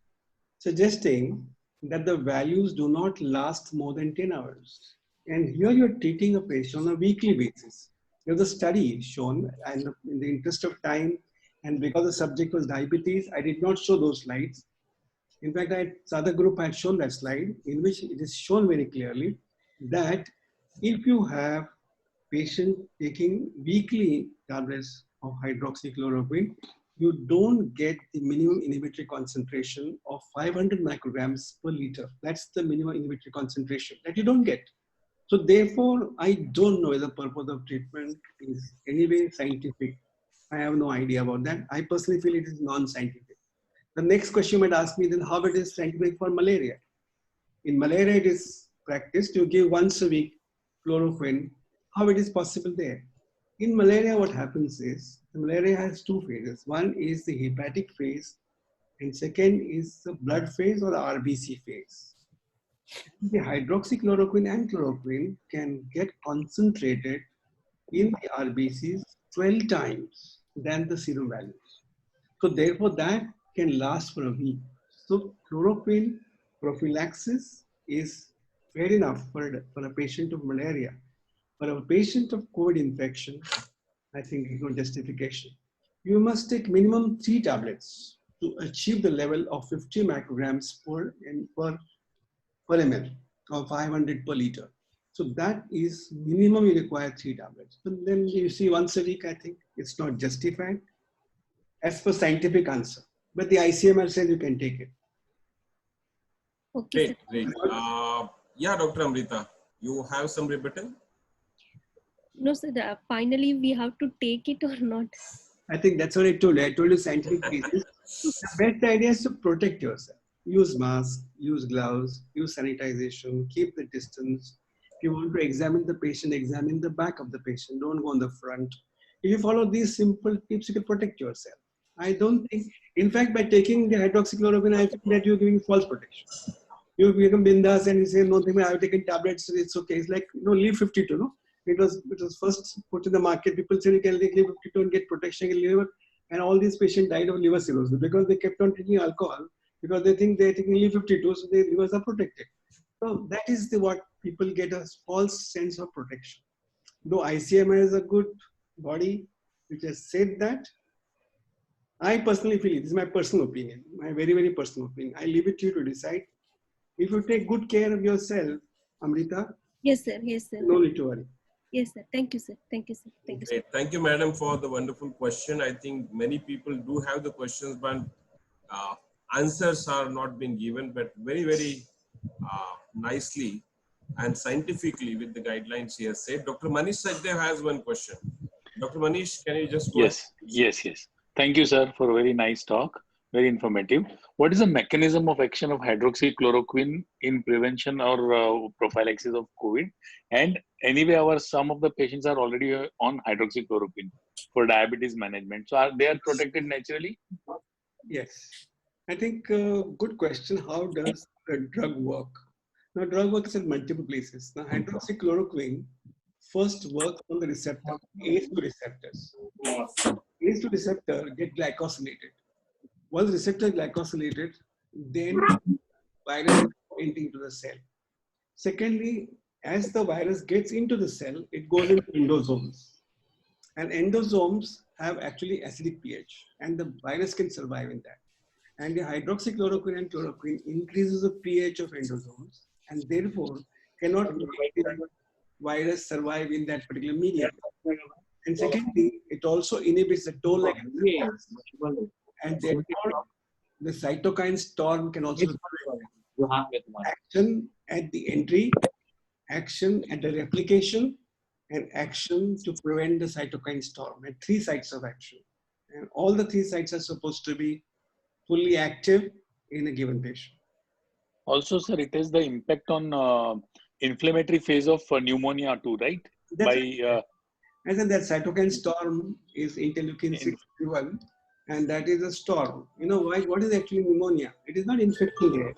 suggesting that the values do not last more than 10 hours. And here you're treating a patient on a weekly basis. There's a study shown, and in the interest of time, and because the subject was diabetes, I did not show those slides. In fact, the other group had shown that slide in which it is shown very clearly that if you have patient taking weekly tablets of hydroxychloroquine, you don't get the minimum inhibitory concentration of 500 micrograms per liter. That's the minimum inhibitory concentration that you don't get. So therefore, I don't know whether the purpose of treatment is anyway scientific. I have no idea about that. I personally feel it is non-scientific. The next question you might ask me then how it is scientific for malaria. In malaria, it is practiced. You give once a week chloroquine. How it is possible there? In malaria, what happens is, the malaria has two phases. One is the hepatic phase, and second is the blood phase or the RBC phase. The hydroxychloroquine and chloroquine can get concentrated in the RBCs 12 times than the serum values. So therefore, that can last for a week. So chloroquine prophylaxis is fair enough for a patient of malaria. For a patient of COVID infection, I think it's no justification. You must take minimum 3 tablets to achieve the level of 50 micrograms per ml or 500 per liter. So that is minimum you require 3 tablets. But then you see once a week, I think it's not justified as per scientific answer. But the ICMR says you can take it. Okay, sir. Great. Yeah, Dr. Amrita, you have some rebuttal? No, sir. Finally, we have to take it or not. I think that's what I told you. I told you scientific reasons. The best idea is to protect yourself. Use mask, use gloves, use sanitization, keep the distance. If you want to examine the patient, examine the back of the patient. Don't go on the front. If you follow these simple tips, you can protect yourself. I don't think, in fact, by taking the hydroxychloroquine, I think that you're giving false protection. You become bindas and you say, no, I've taken tablets, it's okay. It's like, leave 52, no? It was first put in the market. People said you can take leave 52 and get protection in liver. And all these patients died of liver cirrhosis because they kept on taking alcohol because they think they're taking leave 52, so their livers are protected. So that is what people get a false sense of protection. Though ICMR is a good body which has said that, I personally feel, this is my personal opinion, my very, very personal opinion. I leave it to you to decide. If you take good care of yourself, Amrita, Yes, sir. Yes, sir. no need to worry. Yes, sir. Thank you, sir. Thank you, sir. Thank you, sir. Great. Thank you, madam, for the wonderful question. I think many people do have the questions, but answers are not being given, but very, very nicely and scientifically with the guidelines he has said. Dr. Manish Sachdev has one question. Dr. Manish, can you just go ahead? Yes. Thank you, sir, for a very nice talk. Very informative. What is the mechanism of action of hydroxychloroquine in prevention or prophylaxis of COVID? And anyway, some of the patients are already on hydroxychloroquine for diabetes management. So they are protected naturally? Yes. I think good question. How does the drug work? Now, drug works in multiple places. Now, hydroxychloroquine first works on the receptor, ACE2 receptors. ACE2 receptor get glycosylated. Once receptor is glycosylated, then virus is entering into the cell. Secondly, as the virus gets into the cell, it goes into endosomes. And endosomes have actually acidic pH, and the virus can survive in that. And the hydroxychloroquine and chloroquine increases the pH of endosomes, and therefore cannot make the virus survive in that particular medium. And secondly, it also inhibits the toll-like and therefore the cytokine storm can also action at the entry, action at the replication, and action to prevent the cytokine storm. At 3 sites of action. And all the 3 sites are supposed to be fully active in a given patient. Also, sir, it has the impact on inflammatory phase of pneumonia too, right? I said that cytokine storm is interleukin 61, and that is a storm. You know why? What is actually pneumonia? It is not infecting air.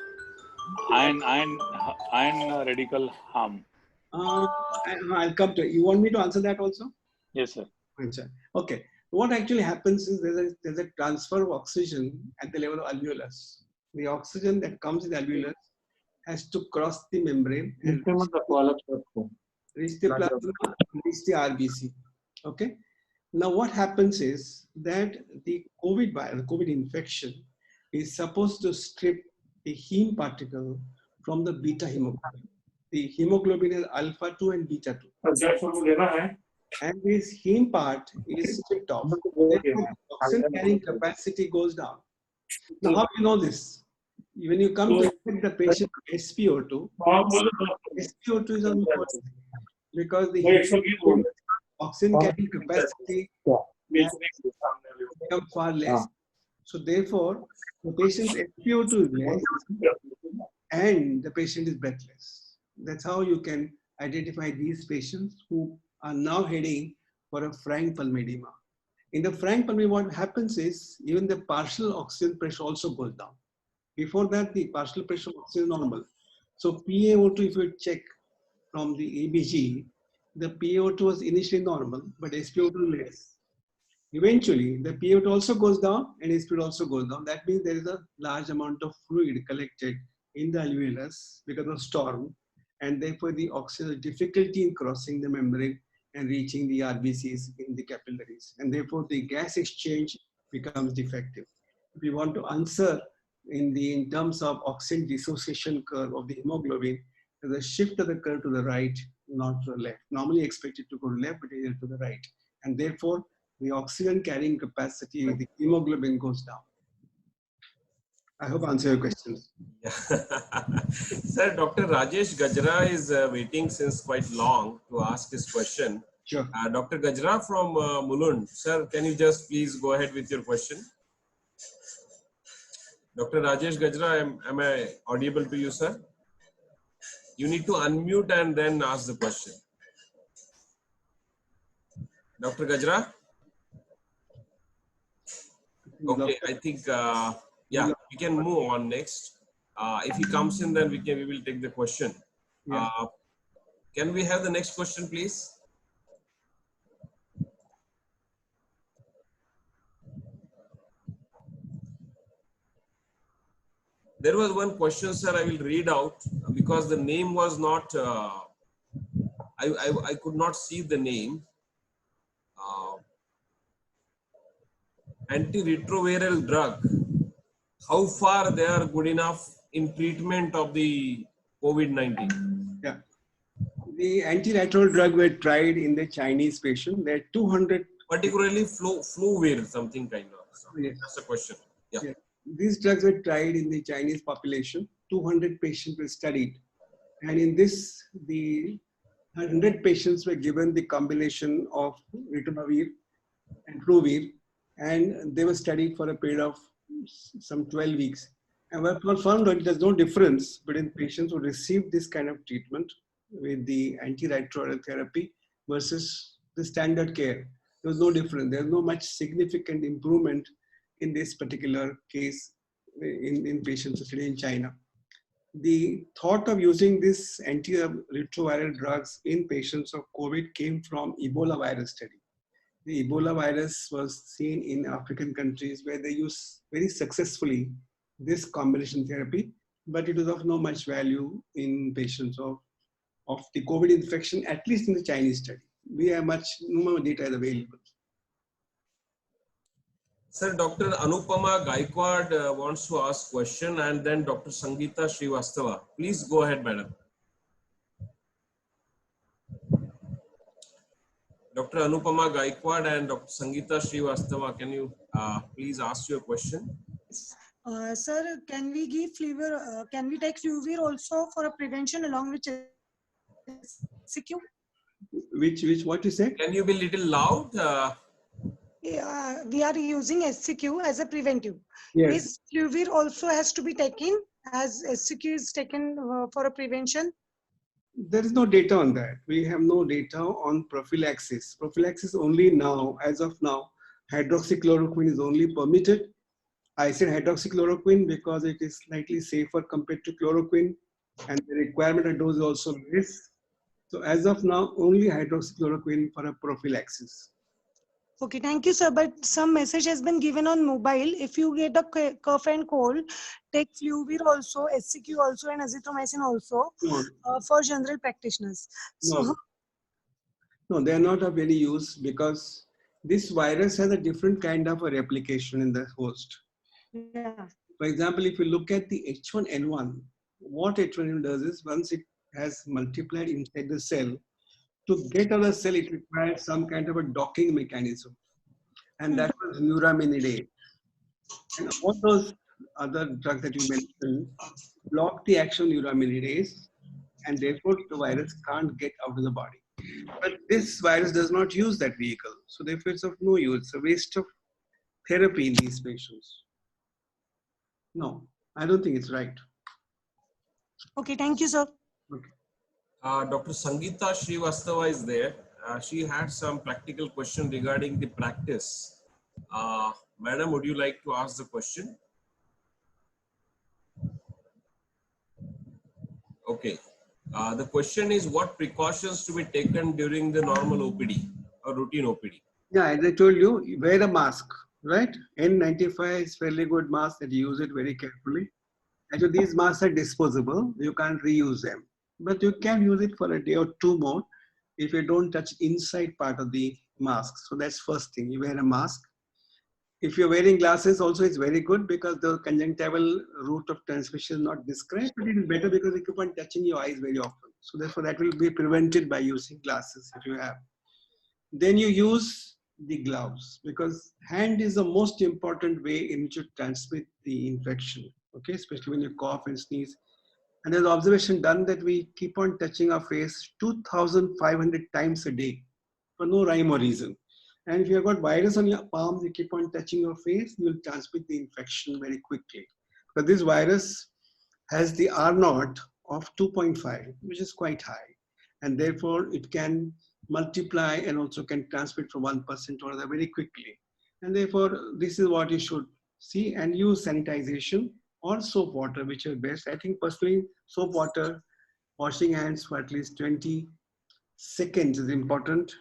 Iron radical harm. I'll come to it. You want me to answer that also? Yes, sir. Okay. What actually happens is there's a transfer of oxygen at the level of alveolus. The oxygen that comes in the alveolus has to cross the membrane and reach the plasma, reach the RBC. Okay. Now what happens is that the COVID virus, COVID infection, is supposed to strip the heme particle from the beta hemoglobin. The hemoglobin is alpha 2 and beta 2. And this heme part is stripped off. The oxygen carrying capacity goes down. Now, how do you know this? When you come to check the patient SpO2, SpO2 is on the because the oxygen carrying capacity becomes far less. So therefore, the patient's SpO2 is less and the patient is breathless. That's how you can identify these patients who are now heading for a frank pulmonedema. In the frank pulmonedema, what happens is even the partial oxygen pressure also goes down. Before that, the partial pressure of oxygen is normal. So PaO2, if you check from the ABG, the PaO2 was initially normal, but SpO2 less. Eventually, the PaO2 also goes down and SpO2 also goes down. That means there is a large amount of fluid collected in the alveolus because of storm, and therefore the oxygen difficulty in crossing the membrane and reaching the RBCs in the capillaries, and therefore the gas exchange becomes defective. If you want to answer in terms of oxygen dissociation curve of the hemoglobin, there's a shift of the curve to the right, not to the left. Normally expected to go to left, but it is to the right, and therefore the oxygen carrying capacity of the hemoglobin goes down. I hope I answer your questions. Yeah. Sir, Dr. Rajesh Gajra is waiting since quite long to ask his question. Sure. Dr. Gajra from Mulund. Sir, can you just please go ahead with your question? Dr. Rajesh Gajra, am I audible to you, sir? You need to unmute and then ask the question. Dr. Gajra? Okay, I think, yeah, we can move on next. If he comes in, then we will take the question. Yeah. Can we have the next question, please? There was one question, sir, I will read out because the name was not, I could not see the name. Antiretroviral drug, how far they are good enough in treatment of the COVID-19? Yeah. The antiretroviral drug were tried in the Chinese patient. There are 200. Particularly Fluvier, something kind of. So Yes. that's the question. Yeah. Yeah. These drugs were tried in the Chinese population. 200 patients were studied. And in this, the 100 patients were given the combination of ritonavir and fluvier, and they were studied for a period of some 12 weeks. And what was found that there's no difference between patients who received this kind of treatment with the antiretroviral therapy versus the standard care. There was no difference. There's no much significant improvement in this particular case in patients studied in China. The thought of using this antiretroviral drugs in patients of COVID came from Ebola virus study. The Ebola virus was seen in African countries where they use very successfully this combination therapy, but it was of no much value in patients of the COVID infection, at least in the Chinese study. We have no more data is available. Sir, Dr. Anupama Gaikwad wants to ask question, and then Dr. Sangeeta Srivastava. Please go ahead, madam. Dr. Anupama Gaikwad and Dr. Sangeeta Srivastava, can you please ask your question? Sir, can we give Fluvier? Can we take Fluvier also for a prevention along with SCQ? What you said? Can you be little loud? We are using SCQ as a preventive. Yes. Is Fluvier also has to be taken as SCQ is taken for a prevention? There is no data on that. We have no data on prophylaxis. Prophylaxis only now, as of now, hydroxychloroquine is only permitted. I said hydroxychloroquine because it is slightly safer compared to chloroquine, and the requirement of dose is also less. So as of now, only hydroxychloroquine for a prophylaxis. Okay, thank you, sir. But some message has been given on mobile. If you get a cough and cold, take Fluvier also, SCQ also, and azithromycin also for general practitioners. So, no, they are not of any use because this virus has a different kind of a replication in the host. yeah. For example, if you look at the H1N1, what H1N1 does is once it has multiplied inside the cell, to get out of the cell, it requires some kind of a docking mechanism. And that was neuraminidase. And all those other drugs that you mentioned block the action of neuraminidase, and therefore the virus can't get out of the body. But this virus does not use that vehicle. So therefore it's of no use. It's a waste of therapy in these patients. No, I don't think it's right. Okay, thank you, sir. Okay. Dr. Sangeeta Srivastava is there. she had some practical question regarding the practice. Madam, would you like to ask the question? Okay. The question is, what precautions to be taken during the normal OPD or routine OPD? Yeah, as I told you, wear a mask, right? N95 is fairly good mask that you use it very carefully. Actually, these masks are disposable. You can't reuse them. But you can use it for a day or two more if you don't touch inside part of the mask. So that's first thing. You wear a mask. If you're wearing glasses also, it's very good because the conjunctival route of transmission is not described, but it is better because you keep on touching your eyes very often. So therefore, that will be prevented by using glasses if you have. Then you use the gloves because hand is the most important way in which you transmit the infection. Okay, especially when you cough and sneeze. And there's observation done that we keep on touching our face 2,500 times a day for no rhyme or reason. And if you've got virus on your palms, you keep on touching your face, you'll transmit the infection very quickly. But this virus has the R naught of 2.5, which is quite high. And therefore, it can multiply and also can transmit from one person to another very quickly. And therefore, this is what you should see and use sanitization or soap water, which is best. I think personally, soap water, washing hands for at least 20 seconds is important.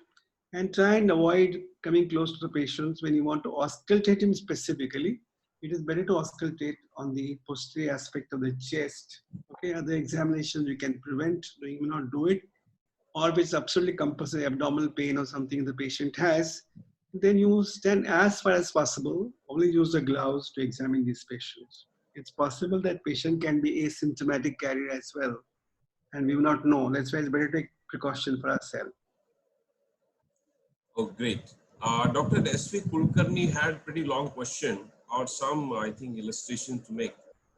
And try and avoid coming close to the patients when you want to auscultate him specifically. It is better to auscultate on the posterior aspect of the chest. Okay, other examinations you can prevent, you may not do it. Or if it's absolutely compulsory abdominal pain or something the patient has, then you stand as far as possible, only use the gloves to examine these patients. It's possible that patient can be asymptomatic carrier as well, and we will not know. That's why it's better to take precaution for ourselves. Oh, great. Dr. S.V. Kulkarni had pretty long question or some, I think, illustration to make.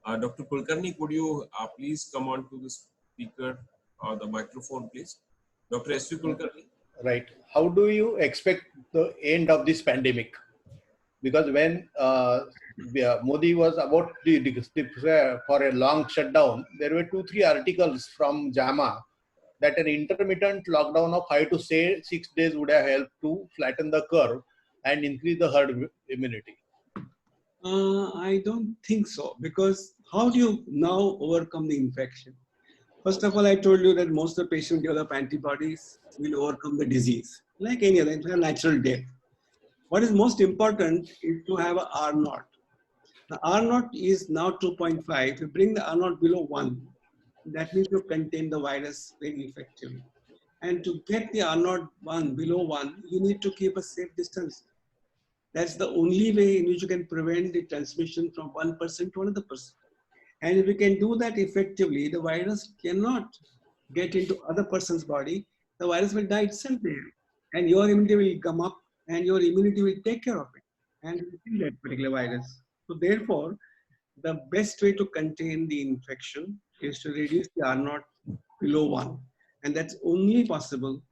Dr. Kulkarni, could you please come on to the speaker or the microphone, please? Dr. S.V. Kulkarni. Right. How do you expect the end of this pandemic? Because when Modi was about for a long shutdown, there were 2-3 articles from JAMA that an intermittent lockdown of 5 to 6 days would have helped to flatten the curve and increase the herd immunity. I don't think so, because how do you now overcome the infection? First of all, I told you that most of the patients develop antibodies will overcome the disease, like any other, it's a natural death. What is most important is to have a R naught. The R naught is now 2.5. If you bring the R naught below 1, that means you contain the virus very effectively. And to get the R naught below 1, you need to keep a safe distance. That's the only way in which you can prevent the transmission from one person to another person. And if you can do that effectively, the virus cannot get into other person's body. The virus will die itself there. And your immunity will come up and your immunity will take care of it and kill that particular virus. So therefore, the best way to contain the infection is to reduce the R naught below 1. And that's only possible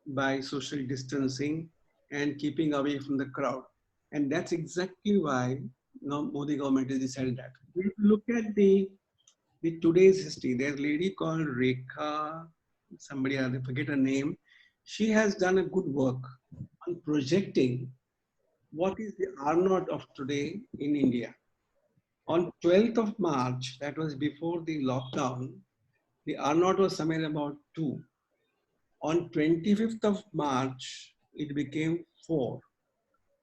by social distancing and keeping away from the crowd. And that's exactly why Modi government has decided that. If you look at the today's history, there's a lady called Rekha, somebody, I forget her name. She has done a good work on projecting what is the R naught of today in India. On 12th of March, that was before the lockdown, the R naught was somewhere about 2. On 25th of March, it became 4.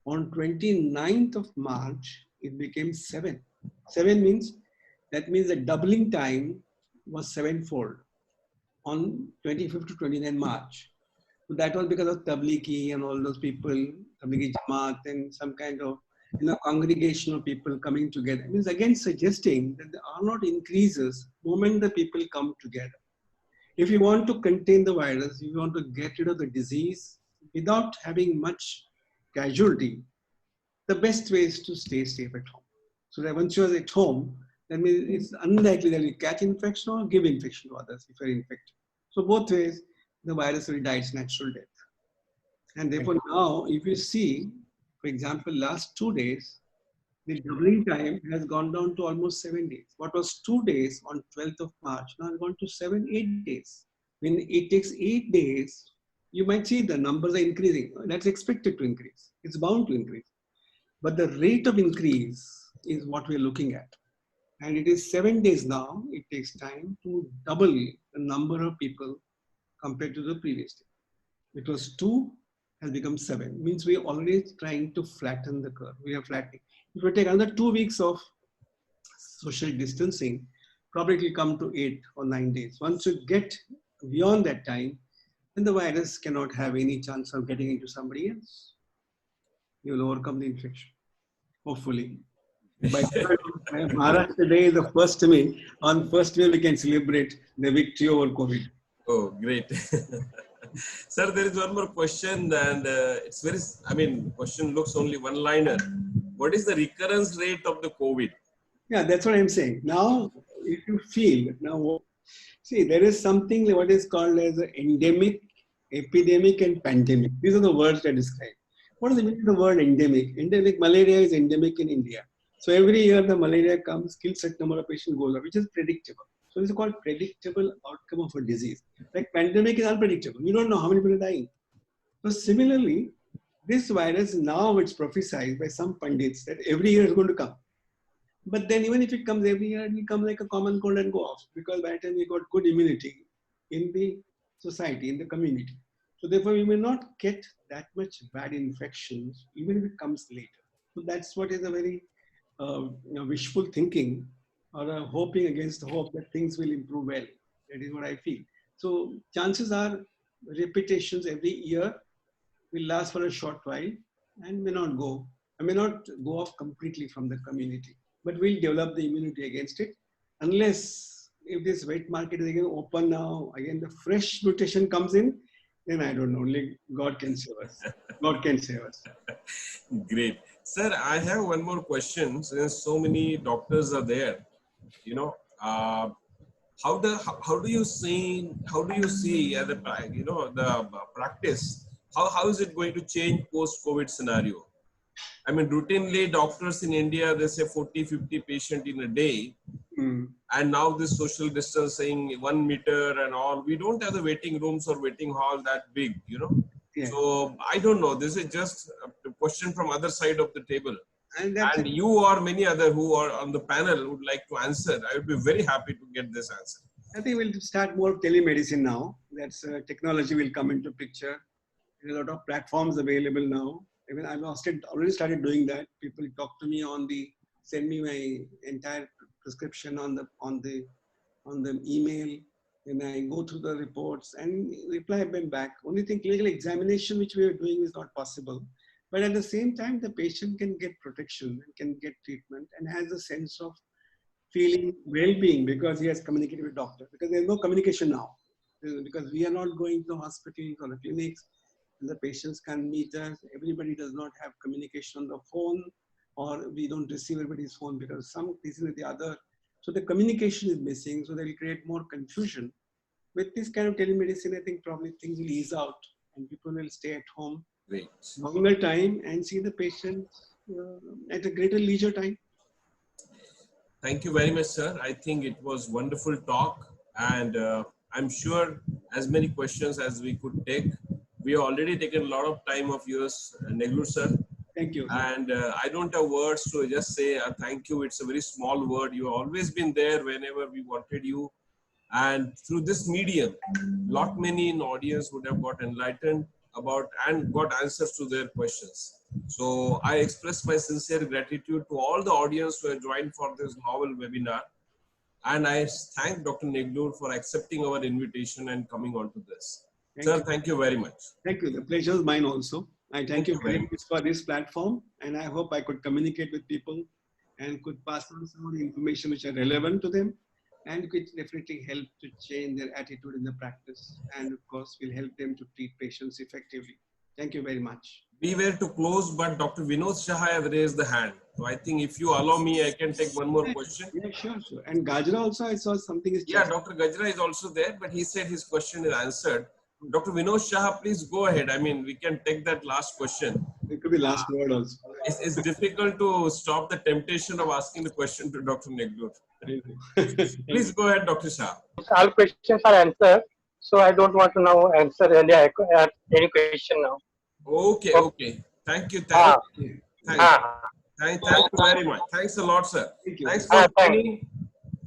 On 29th of March, it became 7. 7 means, that means the doubling time was 7-fold on 25th to 29th March. So that was because of Tablighi and all those people, Tablighi Jamaat and some kind of congregation of people coming together. It means again suggesting that the R naught increases the moment the people come together. If you want to contain the virus, you want to get rid of the disease without having much casualty, the best way is to stay safe at home. So that once you're at home, that means it's unlikely that you catch infection or give infection to others if you're infected. So both ways, the virus will die its natural death. And therefore now, if you see, for example, last 2 days, the doubling time has gone down to almost 7 days. What was 2 days on 12th of March, now it's gone to 7-8 days. When it takes 8 days you might see the numbers are increasing. That's expected to increase. It's bound to increase. But the rate of increase is what we're looking at. And it is 7 days now. It takes time to double the number of people compared to the previous day. It was 2, has become 7. Means we're already trying to flatten the curve. We are flattening. It will take another 2 weeks of social distancing. Probably it will come to 8 or 9 days. Once you get beyond that time, then the virus cannot have any chance of getting into somebody else. You will overcome the infection, hopefully. By Maharashtra Day is the first May. On 1st May, we can celebrate the victory over COVID. Oh, great. Sir, there is one more question, and it's very, question looks only one-liner. What is the recurrence rate of the COVID? Yeah, that's what I'm saying. Now, if you feel, now, see, there is something like what is called as an endemic, epidemic, and pandemic. These are the words that describe. What is the meaning of the word endemic? Endemic, malaria is endemic in India. So every year the malaria comes, kills a number of patients, goes up, which is predictable. So it's called predictable outcome of a disease. Like pandemic is unpredictable. You don't know how many people are dying. So similarly, this virus now it's prophesied by some pundits that every year is going to come. But then even if it comes every year, it will come like a common cold and go off, because by the time we got good immunity in the society, in the community. So therefore we may not get that much bad infections, even if it comes later. So that's what is a very wishful thinking, or hoping against the hope that things will improve well. That is what I feel. So chances are repetitions every year will last for a short while and may not go off completely from the community. But we'll develop the immunity against it, unless if this wet market is again open now, again the fresh mutation comes in, then I don't know, only God can save us. God can save us. Great. Sir, I have one more question. Since so many doctors are there, how do you see as the practice, how is it going to change post-COVID scenario? Routinely doctors in India, they say 40-50 patients in a day. And now this social distancing, 1 meter and all, we don't have the waiting rooms or waiting hall that big, Yeah. So I don't know. This is just a question from other side of the table. And you or many other who are on the panel would like to answer. I would be very happy to get this answer. I think we'll start more telemedicine now. That's technology will come into picture. There's a lot of platforms available now. I've already started doing that. People talk to me send me my entire prescription on the email, and I go through the reports and reply them back. Only thing, clinical examination which we are doing is not possible. But at the same time, the patient can get protection and can get treatment and has a sense of feeling well-being because he has communicated with doctor. Because there's no communication now. Because we are not going to hospitals or the clinics. The patients can meet us. Everybody does not have communication on the phone, or we don't receive everybody's phone because some pieces with the other. So the communication is missing. So that will create more confusion. With this kind of telemedicine, I think probably things will ease out and people will stay at home longer time and see the patient at a greater leisure time. Thank you very much, sir. I think it was wonderful talk, and I'm sure as many questions as we could take. We have already taken a lot of time of yours, Neglur sir. Thank you. And I don't have words to just say thank you. It's a very small word. You have always been there whenever we wanted you. And through this medium, many in the audience would have got enlightened about and got answers to their questions. So I express my sincere gratitude to all the audience who have joined for this novel webinar. And I thank Dr. Neglur for accepting our invitation and coming on to this. Sir, thank you very much. Thank you. The pleasure is mine also. I thank you very much for this platform, and I hope I could communicate with people and could pass on some of the information which are relevant to them, and could definitely help to change their attitude in the practice, and of course will help them to treat patients effectively. Thank you very much. We were to close, but Dr. Vinod Shah has raised the hand. So I think if you allow me, I can take one more question. Yeah, sure. And Gajra also, I saw something is. Yeah, Dr. Gajra is also there, but he said his question is answered. Dr. Vinod Shah, please go ahead. We can take that last question. It could be last word also. It's difficult to stop the temptation of asking the question to Dr. Neglur. Please go ahead, Dr. Shah. All questions are answered. So I don't want to now answer really any question now. Okay, okay. Thank you. Ah, Thank, ah, thank you very much. Thanks a lot, sir. Thank you. Thanks for joining.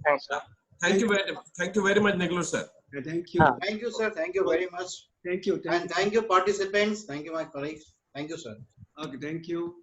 thanks, sir. Thank you very much, Neglur, sir. Thank you. Thank you, sir. Thank you very much. Thank you. And thank you, participants. Thank you, my colleagues. Thank you, sir. Okay, thank you.